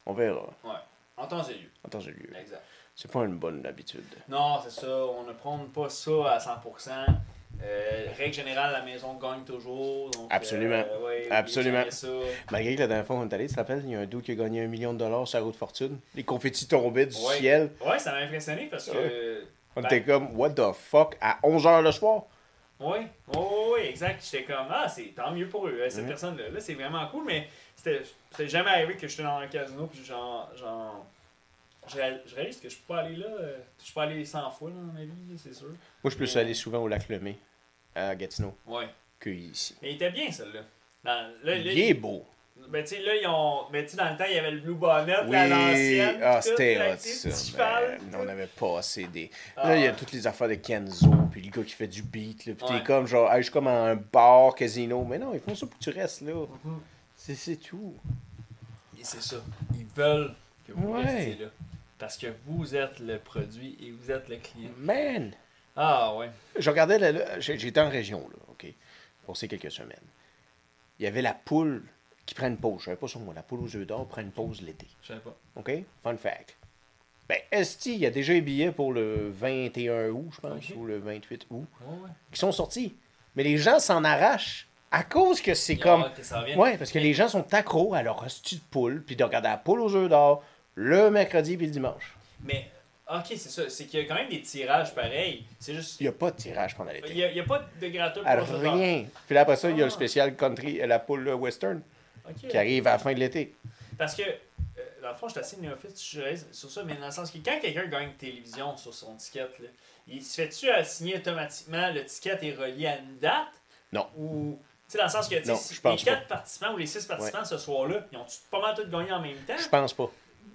On verra. Ouais. En temps et lieu. Attends, j'ai lieu. Exact. C'est pas une bonne habitude. Non, c'est ça. On ne prône pas ça à 100%. Règle générale, la maison gagne toujours. Donc, Absolument. ouais, Absolument. oubliez jamais ça. Malgré que la dernière fois qu'on est allé, tu te rappelles, il y a un dude qui a gagné $1 million sur la route de fortune. Les confettis tombaient du Ouais. ciel. Ouais, ça m'a impressionné parce que. On Ben, était comme, what the fuck, à 11h le soir. Oui, exact. J'étais comme, c'est tant mieux pour eux, cette personne-là. Là, c'est vraiment cool, mais c'était jamais arrivé que j'étais dans un casino, puis je réalise que je peux pas aller là. Je peux aller 100 fois dans ma vie, là, c'est sûr. Moi, je peux Mais- aller souvent au lac Lemay, à Gatineau, Ouais. que ici. Mais il était bien, celle-là. Il est beau. Ben, tu sais, là, ils ont. Ben, tu sais, dans le temps, il y avait le Blue Bonnet, Oui, là, à l'ancienne. ah, tout, c'était avec hot, des ça. petits Ben, chevals, on avait pas assez des... Ah, Là, il y a ouais. toutes les affaires de Kenzo, puis le gars qui fait du beat, là, puis Ouais. t'es comme, genre, hey, je suis comme à un bar, casino. Mais non, ils font ça pour que tu restes là. Mhm. C'est tout. Et c'est ça. Ils veulent que vous Ouais. restiez là. Parce que vous êtes le produit et vous êtes le client. Man! Ah, ouais. Je regardais, j'étais en région, là, OK, pour ces quelques semaines. Il y avait la poule qui prend une pause. Je savais pas sur moi. La poule aux œufs d'or prend une pause l'été. Je savais pas. OK? Fun fact. Ben, esti, il y a déjà les billets pour le 21 août, je pense, Ok. ou le 28 août, Ouais, ouais. qui sont sortis. Mais les gens s'en arrachent à cause que c'est Ils ont comme... hâte que ça revienne. Ouais, parce que les gens sont accros à leur hostie de poule, puis de regarder la poule aux œufs d'or le mercredi puis le dimanche. Mais, ok, c'est ça. C'est qu'il y a quand même des tirages pareils. C'est juste. Il n'y a pas de tirage pendant l'été. Il y a pas de gratteux pour Rien. Puis là, après ça, il y a le Ah. spécial country, la poule western, Ok. qui arrive à la fin de l'été. Parce que, dans le fond, je suis assez néophyte sur ça, mais dans le sens que quand quelqu'un gagne une télévision sur son ticket, là, il se fait-tu assigner automatiquement, le ticket est relié à une date? Non. Ou, tu sais, dans le sens que, tu sais, Non, si je pense les 4 participants ou les 6 participants ce soir-là, ils ont pas mal tous gagné en même temps? Je pense pas.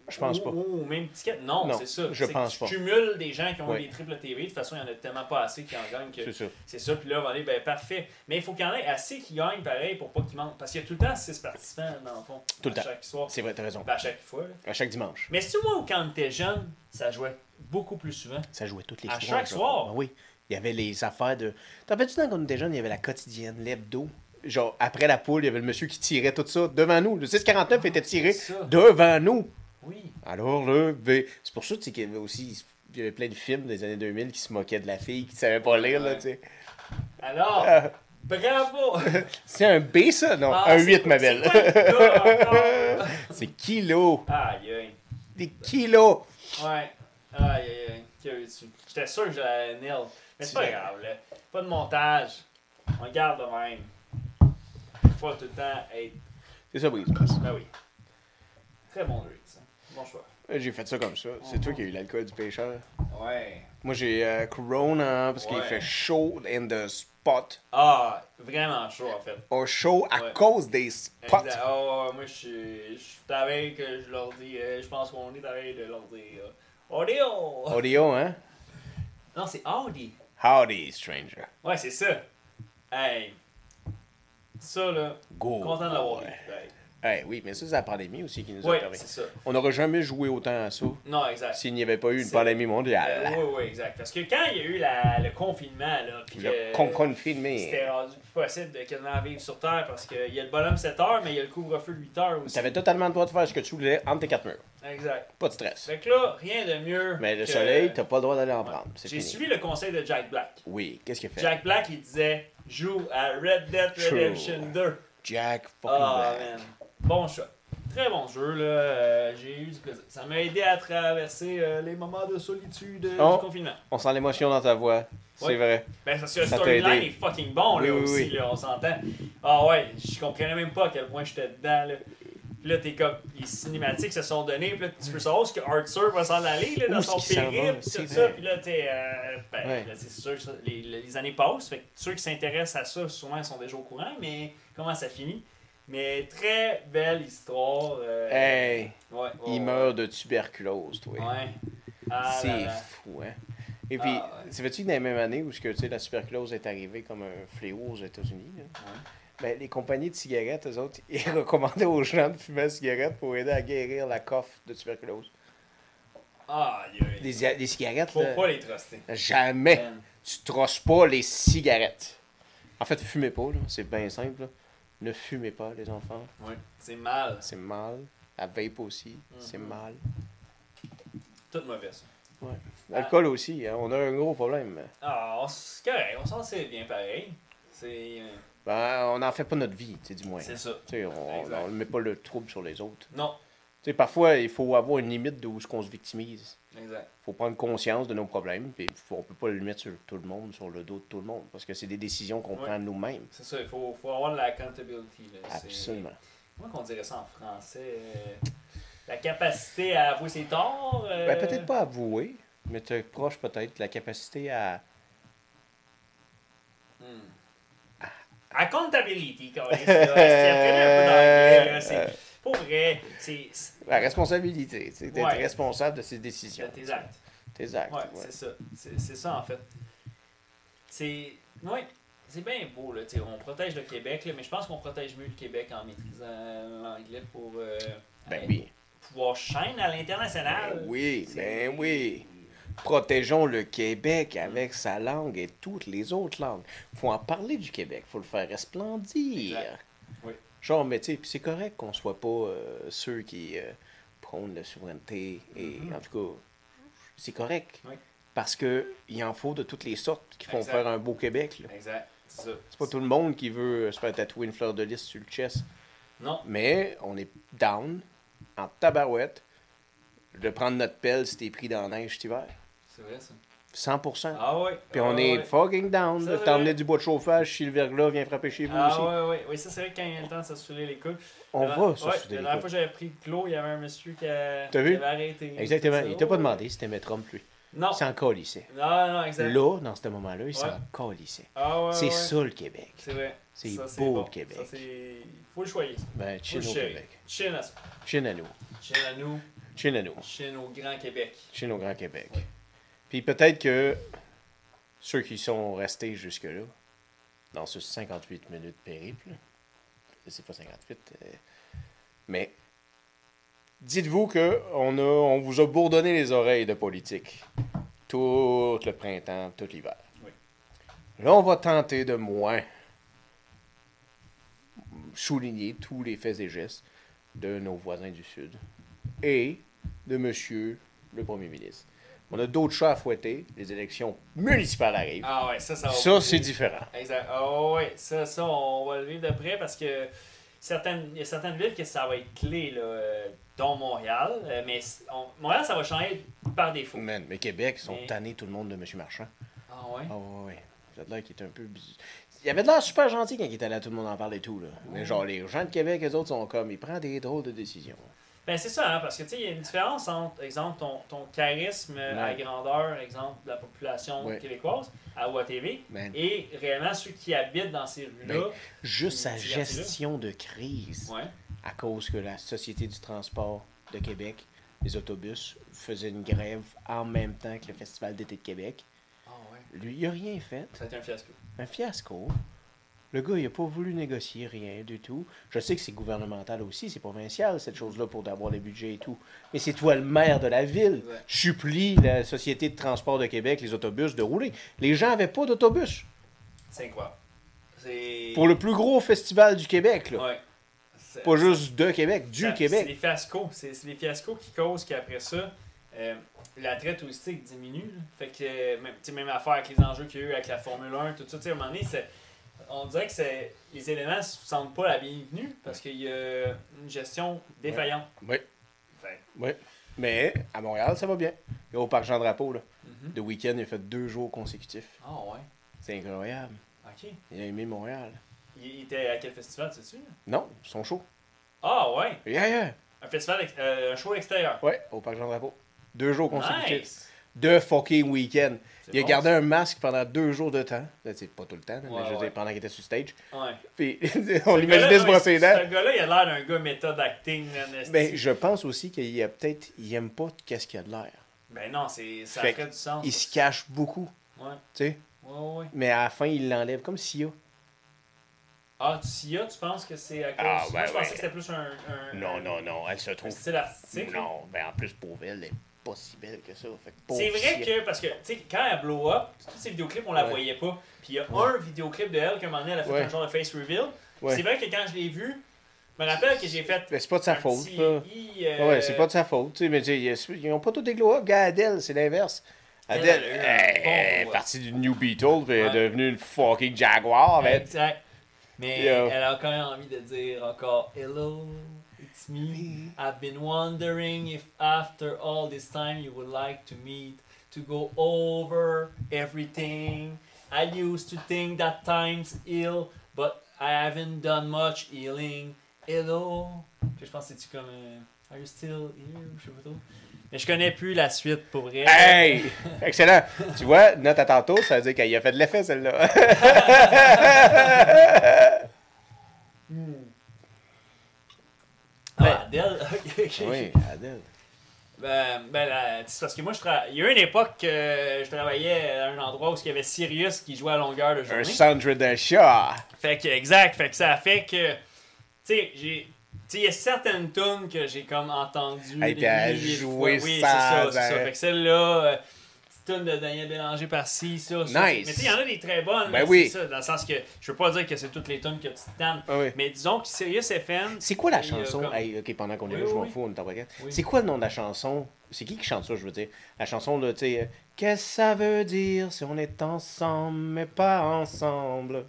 Je pense pas. Ou au même ticket? Non, Non, c'est ça. je C'est pense que pas. tu cumules des gens qui ont Ouais. des triples TV. De toute façon, il y en a tellement pas assez qui en gagnent que C'est ça. c'est ça. Puis là, on va aller, ben parfait. Mais il faut qu'il y en ait assez qui gagnent pareil pour pas qu'ils manquent. Parce qu'il y a tout le temps 6 participants, dans le fond. Tout le à temps. chaque soir. C'est vrai, t'as raison. Ben, à chaque fois. Là. À chaque dimanche. Mais si moi, quand on était jeune, ça jouait beaucoup plus souvent. Ça jouait toutes les À soirs. chaque ça. soir? Ah oui. Il y avait les affaires de... T'en rappelles-tu quand on était jeune, il y avait la quotidienne, l'hebdo? Genre, après la poule, il y avait le monsieur qui tirait tout ça devant nous. Le 649 était tiré c'est ça. devant nous. Oui. Alors là, ben, c'est pour ça tu sais, qu'il y avait aussi... Il y avait plein de films des années 2000 qui se moquaient de la fille qui savait pas lire, là, Ouais. tu sais. Alors, Ah, bravo! c'est un B, ça? Non, Ah, un c'est- 8, ma belle. c'est quoi le gars encore? C'est kilos. Aïe, aïe. Des kilos. Ouais. Aïe, aïe, aïe. J'étais sûr que j'allais nail. Mais c'est pas Tu grave, là. Pas de montage. On garde de même. Faut pas tout le temps être. C'est ça, Brise. Ben oui. Très bon jeu, ça. Bon choix. J'ai fait ça comme ça. C'est toi qui as eu l'alcool du pêcheur. Ouais. Moi, j'ai Corona parce qu'il Ouais. fait chaud in the spot. Ah, vraiment chaud en fait. Au chaud à Ouais. cause des spots. Exact. Oh, moi je suis t'avais que je leur dis, je pense qu'on est t'avais de leur dire Audio! Audio, hein? Non, c'est Audi. Howdy, stranger. Ouais, c'est ça. Hey. Ça là, Go. content de l'avoir Ouais. vu. Hey. Hey, oui, mais ça, c'est la pandémie aussi qui nous a Ouais, permis. c'est ça. On n'aurait jamais joué autant à ça Non, exact. s'il n'y avait pas eu une C'est- pandémie mondiale. Oui, oui, exact. Parce que quand il y a eu le confinement, là, puis Le que confinement. c'était rendu plus possible de quasiment vivre sur Terre parce qu'il y a le bonhomme 7 heures, mais il y a le couvre-feu de 8 heures aussi. T'avais totalement le droit de faire ce que tu voulais entre tes quatre murs. Exact. Pas de stress. Fait que là, rien de mieux. Mais le que- soleil, t'as pas le droit d'aller en prendre. C'est J'ai fini. suivi le conseil de Jack Black. Oui, qu'est-ce qu'il a fait? Jack Black, il disait joue à Red Dead True. Redemption 2. Jack fucking Ah, Black. man. Bon choix. Très bon jeu, là. J'ai eu du plaisir. Ça m'a aidé à traverser les moments de solitude Oh. du confinement. On sent l'émotion dans ta voix. C'est Ouais. vrai. Ben, parce que le Ça t'a storyline aidé. est fucking bon, là, Oui, oui, aussi, oui. là, on s'entend. Ah ouais, je comprenais même pas à quel point j'étais dedans, là. Puis là, t'es comme, les cinématiques se sont données, puis là, tu peux savoir ce que Arthur va s'en aller, là, dans Où son est-ce qu'il s'en va, périple, c'est tout vrai. ça. Puis là, t'es, ben, Ouais. là, c'est sûr, ça, les années passent, fait que ceux qui s'intéressent à ça, souvent, ils sont déjà au courant, mais comment ça finit? Mais très belle histoire. Hey, Ouais, il meurt de tuberculose, toi. Ouais. Ah là C'est là. fou, hein? Et puis, Ah, ouais. ça fait-tu que dans la même année où ce que, tu sais, la tuberculose est arrivée comme un fléau aux États-Unis? Là? Ouais. Ben, les compagnies de cigarettes, eux autres, ils recommandaient aux gens de fumer la cigarette pour aider à guérir la coffre de tuberculose. Ah, Des cigarettes, faut là, pas les truster. jamais Man. tu trosses pas les cigarettes. En fait, fumez pas, là. C'est bien simple. Là. Ne fumez pas, les enfants. Ouais. C'est mal. C'est mal. La vape aussi, c'est Mhm. mal. Tout mauvais, ça. L'alcool aussi, hein, on a un gros problème. Ah, c'est correct, on s'en sait bien pareil. C'est. Ben, on n'en fait pas notre vie, tu sais, du moins. C'est ça. Tu sais, on Exact. ne met pas le trouble sur les autres. Non, Tu sais, parfois, il faut avoir une limite de où ce qu'on se victimise. exact. Il faut prendre conscience de nos problèmes, puis on peut pas le mettre sur tout le monde, sur le dos de tout le monde, parce que c'est des décisions qu'on Ouais. prend nous-mêmes. C'est ça, il faut avoir de la accountability. Là. C'est- Absolument. Comment qu'on dirait ça en français la capacité à avouer ses torts Ben, peut-être pas avouer, mais tu es proche peut-être de la capacité Hmm. Accountability, quand même. C'est apprenez un peu d'anglais, là. C'est, pour vrai, c'est... La responsabilité, c'est d'être Ouais. responsable de ses décisions. Tes actes. Tes actes. Ouais, ouais. c'est ça. C'est ça, en fait. C'est... Ouais, c'est bien beau, là. Tu sais, on protège le Québec, là, mais je pense qu'on protège mieux le Québec en maîtrisant l'anglais pour Ben oui. pouvoir shine à l'international. Ben oui, C'est- ben oui. Protégeons le Québec avec sa langue et toutes les autres langues. Faut en parler du Québec, faut le faire resplendir. Exact. Oui. Genre, mais tu sais, puis c'est correct qu'on soit pas ceux qui prônent la souveraineté. Et en tout cas, c'est correct. Oui. Parce que il en faut de toutes les sortes qui font Exact. faire un beau Québec. Là. Exact. C'est ça. C'est pas tout le monde qui veut se faire tatouer une fleur de lys sur le chest. Non. Mais on est down, en tabarouette, de prendre notre pelle si t'es pris dans la neige cet hiver. C'est vrai, ça. 100%. Ah ouais. Puis on est ouais. fucking down. Ça, de c'est t'emmener vrai. du bois de chauffage si le verglas vient frapper chez vous aussi. Ah ouais. Oui, ça, c'est vrai que quand il y a le temps de se saouler les couilles. On La- va se ouais, souder La les dernière couilles. fois que j'avais pris de l'eau, il y avait un monsieur qui, T'as vu? avait arrêté. Exactement. Tout ça. Il t'a pas Ouais. demandé si t'aimais Trump, lui. Non. Il s'en calissait. Non, exact. Là, dans ce moment-là, il Ouais. s'en calissait. Ah ouais, C'est ouais. ça le Québec. C'est vrai. C'est Ça, beau, bon. le Québec. Ça, c'est... Faut le choyer. Ben, Faut chin le au chérir. Québec. Chin à ça. Chin à nous. Chin à nous. Chin à nous. Chin au Grand Québec. Chin au Grand Québec. Ouais. Puis peut-être que ceux qui sont restés jusque-là, dans ce 58 minutes périple, c'est pas 58, mais dites-vous que on vous a bourdonné les oreilles de politique tout le printemps, tout l'hiver. Oui. Là, on va tenter de moins souligner tous les faits et gestes de nos voisins du Sud et de monsieur le premier ministre. On a d'autres chats à fouetter. Les élections municipales arrivent. Ah ouais, ça va. Ça, c'est différent. Exact. Ah ouais, ça, on va le vivre de près parce que il y a certaines villes que ça va être clé, là, dont Montréal. Mais Montréal, ça va changer par défaut. Man, mais Québec, ils sont Mais- tannés tout le monde de M. Marchand. Ah ouais? Ah ouais, ouais. Ça a l'air qu'il était un peu... Il avait de l'air super gentil quand il était là, tout le monde en parle et tout. Là. Mais genre, les gens de Québec, les autres sont comme... Il prend des drôles de décisions. Ben c'est ça, hein, parce que tu sais, il y a une différence entre, exemple, ton charisme à Ouais. grandeur, exemple, de la population Ouais. québécoise à OATV, Man. et réellement ceux qui habitent dans ces rues-là. Ben, Juste sa Ces quartiers-là. gestion de crise, Ouais. à cause que la Société du transport de Québec, les autobus, faisait une grève en même temps que le Festival d'été de Québec. Ah ouais. Lui, il a rien fait. Ça a été un fiasco. Un fiasco. Le gars, il a pas voulu négocier rien du tout. Je sais que c'est gouvernemental aussi, c'est provincial, cette chose-là, pour avoir les budgets et tout. Mais c'est toi le maire de la ville. Exact. Supplie la Société de transport de Québec, les autobus, de rouler. Les gens n'avaient pas d'autobus. C'est quoi? C'est. Pour le plus gros festival du Québec, là. Ouais. C'est- Pas juste de Québec, du C'est Québec. les fiascos. C'est les fiascos qui causent qu'après ça, l'attrait touristique diminue. Là. Fait que, même affaire avec les enjeux qu'il y a eu avec la Formule 1, tout ça, tu sais, à un moment donné, on dirait que les éléments ne sentent pas la bienvenue parce qu'il y a une gestion défaillante. Oui, Fait, oui. Mais à Montréal, ça va bien. Et au Parc Jean-Drapeau, là, mhm. le week-end, il a fait 2 jours consécutifs. Ah ouais. C'est incroyable. Ok. Il a aimé Montréal. Il était à quel festival, sais-tu? Non, ils sont chauds. Ah ouais. Yeah, yeah. Un festival, un show extérieur. Ouais, au Parc Jean-Drapeau. 2 jours consécutifs. Nice. De fucking week-end. C'est Il a bon, gardé ça. un masque pendant 2 jours de temps. Là, c'est pas tout le temps, là, mais Ouais, je veux ouais. dire, pendant qu'il était sur stage. Ouais. Puis on Ce l'imaginait gars-là, se brosser les dents. Ce gars-là, il a l'air d'un gars méthode acting. Mais je pense aussi qu'il a peut-être. Il aime pas qu'est-ce qu'il a de l'air. Ben non, ça Fait ferait du sens. Il se cache beaucoup, Ouais. tu sais. Ouais. Mais à la fin, il l'enlève comme Sia. Ah, Sia, tu penses que c'est à cause. Ah, Moi, ben je pensais ouais. que c'était plus un Non, elle se un trouve. style artistique. là. Non, ben en plus, pour elle, elle est pas si belle que ça. Fait que pauvre C'est vrai Sia. que, parce que, tu sais, quand elle blow up, tous ces vidéoclips, on la Ouais. voyait pas. Puis il y a un vidéoclip de elle qu'à un moment donné, elle a fait Ouais. un genre de face reveal. Ouais. C'est vrai que quand je l'ai vu, je me rappelle que j'ai fait. Ben, c'est pas de sa un faute, petit ça. Ouais, c'est pas de sa faute. Tu sais, mais tu sais, ils ont pas tous des glow-up. Gars, Adele, c'est l'inverse. Adele, Elle a eu un bon est glow-up. partie du New Beetle, puis elle est Ouais. devenue une fucking Jaguar. Mais... Exact. Mais Yo. elle a quand même envie de dire encore Hello, it's me. I've been wondering if after all this time you would like to meet, to go over everything. I used to think that time's ill, but I haven't done much healing. Hello. Puis je pense que c'est-tu comme Are you still here? Je sais pas trop. Mais je connais plus la suite pour vrai. Hey! Excellent! Tu vois, note à tantôt, ça veut dire qu'elle y a fait de l'effet, celle-là. Adele. Oui, Adele. C'est parce que moi, il y a eu une époque que je travaillais à un endroit où il y avait Sirius qui jouait à longueur de journée. Un centre d'achat. Fait que ça a fait que, tu sais, il y a certaines tunes que j'ai comme entendues. Elle était à jouer oui, sans c'est ça. arrêt. Fait que celle-là, petite tune de Daniel Bélanger par-ci, ça. Nice. Mais tu sais, il y en a des très bonnes. Ben oui. C'est ça, dans le sens que je veux pas dire que c'est toutes les tunes que tu te tannes. Ah oui. Mais disons que Sirius FM. C'est quoi la il y a chanson? comme- Hey, ok, pendant qu'on est Oui, là, je m'en oui. fous, on est en baguette. Oui. C'est quoi le nom de la chanson? C'est qui chante ça, je veux dire? La chanson, là, tu sais, qu'est-ce que ça veut dire si on est ensemble, mais pas ensemble?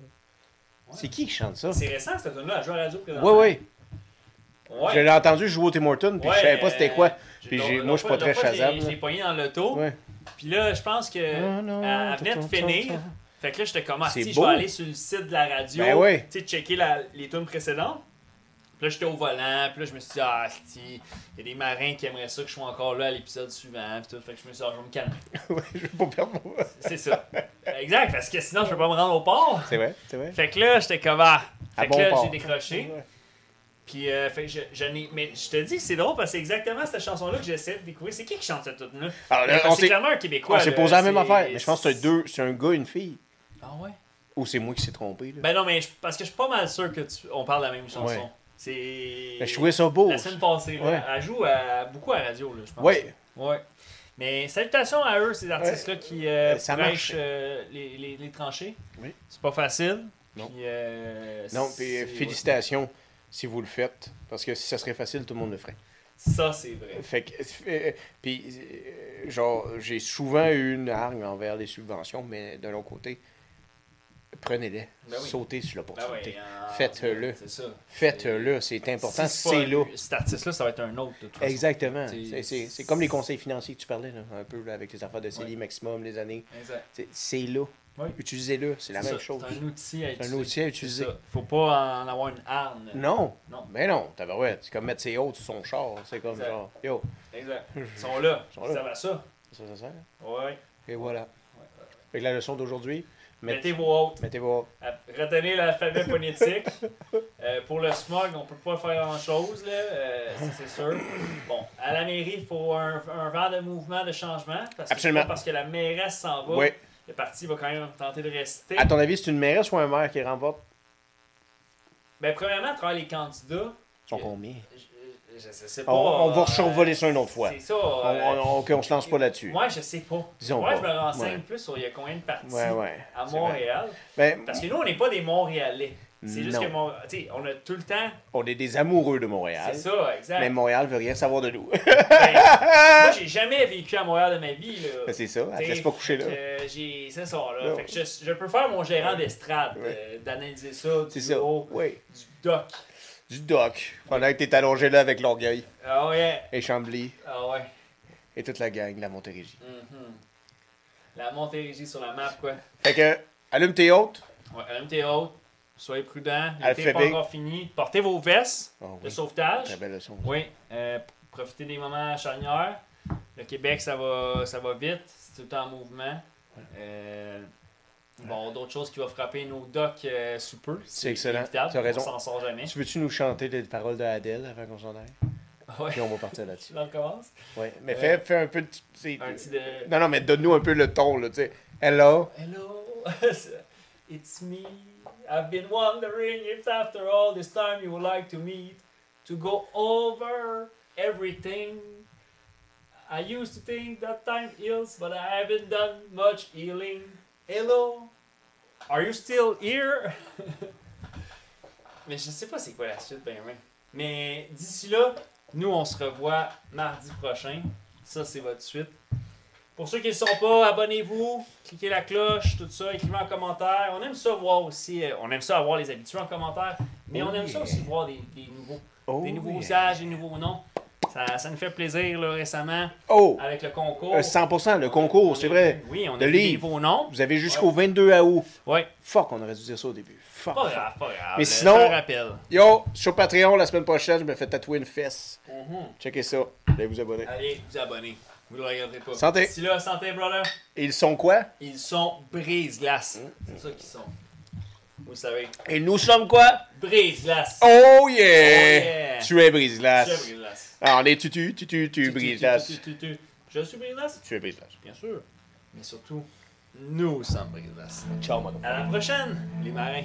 C'est qui chante ça? C'est récent, cette tune-là, elle joue à la radio Oui, présentement. oui. Ouais. Je l'ai entendu jouer au Tim Hortons, puis je savais pas c'était quoi. Puis l'autre moi, je suis pas fois- très l'autre fois, Shazam. Je l'ai pogné dans l'auto. Ouais. Puis là, je pense que elle venait de finir. Fait que là, j'étais comme, C'est si je beau. vais aller sur le site de la radio, Ben ouais. tu sais, checker les tunes précédentes. Puis là, j'étais au volant, puis là, je me suis dit, il y a des marins qui aimeraient ça que je sois encore là à l'épisode suivant, puis tout. Fait que je me suis dit, je vais me calmer. Ouais, je vais pas perdre mon... C'est ça. Exact, parce que sinon, je peux pas me rendre au port. C'est vrai, c'est vrai. Fait que là, j'étais comme, Fait À que bon là, port. j'ai décroché. Ouais. Puis, fait que je n'ai. Mais je te dis, c'est drôle parce que c'est exactement cette chanson-là que j'essaie de découvrir. C'est qui chante cette tune-là? Alors là, Parce que c'est clairement un Québécois. On s'est là, posé la même c'est- affaire, mais je pense que c'est un gars et une fille. Ah ouais? Ou c'est moi qui s'est trompé, là. Ben non, mais parce que je suis pas mal sûr que on parle de la même chanson. Ouais. C'est. Ben, je trouvais ça beau. La semaine passée, là. Ouais. Elle joue beaucoup à la radio, là, je pense. Ouais. Ouais. Mais salutations à eux, ces artistes-là qui Ça prêchent marche. les tranchées. Oui. C'est pas facile. Non. Puis, Non, puis c'est- félicitations si vous le faites, parce que si ça serait facile, tout le monde le ferait. Ça, c'est vrai. Fait que, puis, genre, j'ai souvent eu une hargne envers les subventions, mais d'un autre côté, prenez-les. Ben oui. Sautez sur Ben l'opportunité. ouais, Faites-le. C'est ça. Faites-le, c'est important, Si c'est pas là. Cet artiste-là, ça va être un autre, de toute façon. Exactement. C'est- C'est comme les conseils financiers que tu parlais, là, un peu là, avec les affaires de CELI Maximum, les années. Exact. C'est là. Oui. Utilisez-le, c'est la C'est même ça, chose. C'est un outil à C'est utiliser. un outil à C'est utiliser. ça. Faut pas en avoir une arme. Non. Non. Mais non, tabarouette. C'est comme mettre ses hôtes sur son char. C'est comme Exact. genre, yo, Exact. Ils sont là. Ils sont là. Ça va ça. ça sert. Ouais. Et voilà. Fait que la leçon d'aujourd'hui, Mettez vos hôtes. mettez vos... Retenez l'alphabet phonétique. Pour le smog, on peut pas faire grand-chose, là. Ça, c'est sûr. Bon, à la mairie, il faut un vent de mouvement, de changement. Parce que Absolument. c'est pas parce que la mairesse s'en va. Oui. Le parti va quand même tenter de rester. À ton avis, c'est une mairesse ou un maire qui remporte? Ben, premièrement, à travers les candidats, Ils sont combien? je sais pas. On va survoler ça une autre fois. C'est ça. Ok, on se lance pas là-dessus. Moi, je sais pas. Disons Moi, pas. je me renseigne Ouais. plus sur il y a combien de partis Ouais. à c'est Montréal. Ben, Parce que nous, on n'est pas des Montréalais. C'est juste non. que tu sais, on a tout le temps. on est des amoureux de Montréal. C'est ça, exact. Mais Montréal veut rien savoir de nous. Ben, moi, j'ai jamais vécu à Montréal de ma vie. Là. Ben, c'est ça, elle T'sais, te laisse pas coucher là. C'est ça, là. Non. Fait que je peux faire mon gérant d'estrade, Ouais. d'analyser ça, C'est du ça. haut, Oui. du doc. Du doc. Pendant que t'es allongé là avec l'orgueil. Ah ouais, Et Chambly. ah ouais. Et toute la gang de la Montérégie. Mhm. La Montérégie sur la map, quoi. Fait que, allume tes hôtes. Ouais, allume tes hôtes, soyez prudents, l'été n'est pas Alphabet. encore fini. Portez vos vestes Oh, de oui. sauvetage. Très belle leçon. Oui, profitez des moments charnières. Le Québec, ça va vite, c'est tout le temps en mouvement. Il va y avoir d'autres choses qui vont frapper nos docks sous peu. C'est excellent. inévitable, Tu as raison. On s'en sort jamais. Tu veux-tu nous chanter les paroles de Adèle avant qu'on s'en aille? Ouais. Puis on va partir là-dessus. Là, on commence. Ouais. Mais fais un peu de... c'est- Un petit de... Non, mais donne-nous un peu le ton, là, tu sais. Hello. Hello, it's me. I've been wondering if after all this time you would like to meet to go over everything. I used to think that time heals, but I haven't done much healing. Hello, are you still here? Mais je sais pas c'est quoi la suite, ben oui. Mais d'ici là, nous on se revoit mardi prochain. Ça c'est votre suite. Pour ceux qui ne sont pas, abonnez-vous, cliquez la cloche, tout ça, écrivez en commentaire. On aime ça voir aussi, on aime ça avoir les habitués en commentaire, mais Oh on aime ça yeah. aussi voir des nouveaux, Oh, des nouveaux yeah. usages, des nouveaux noms. Ça nous fait plaisir là, récemment Oh! avec le concours. 100%, le concours, c'est vrai. Oui, on a Le vu des livre. nouveaux noms. Vous avez jusqu'au 22 août. Ouais, Fuck, on aurait dû dire ça au début. Fuck. pas fuck. grave, pas grave. Mais Je sinon- te le rappelle. Yo, sur Patreon, la semaine prochaine, je me fais tatouer une fesse. Mhm. Checkez ça. Allez vous abonner. Allez vous abonner. Vous le regretterez pas. Santé. D'ici là, santé, brother. Et ils sont quoi? Ils sont brise-glace. C'est ça qu'ils sont. Vous savez. Et nous sommes quoi? Brise-glace. Oh yeah! yeah. Tu es brise-glace. Je suis brise-glace. Ah, on est tu brise-glace. Je suis brise-glace? Tu es brise-glace. Bien sûr. Mais surtout, nous sommes brise-glace. Ciao, mon À la prochaine, les marins.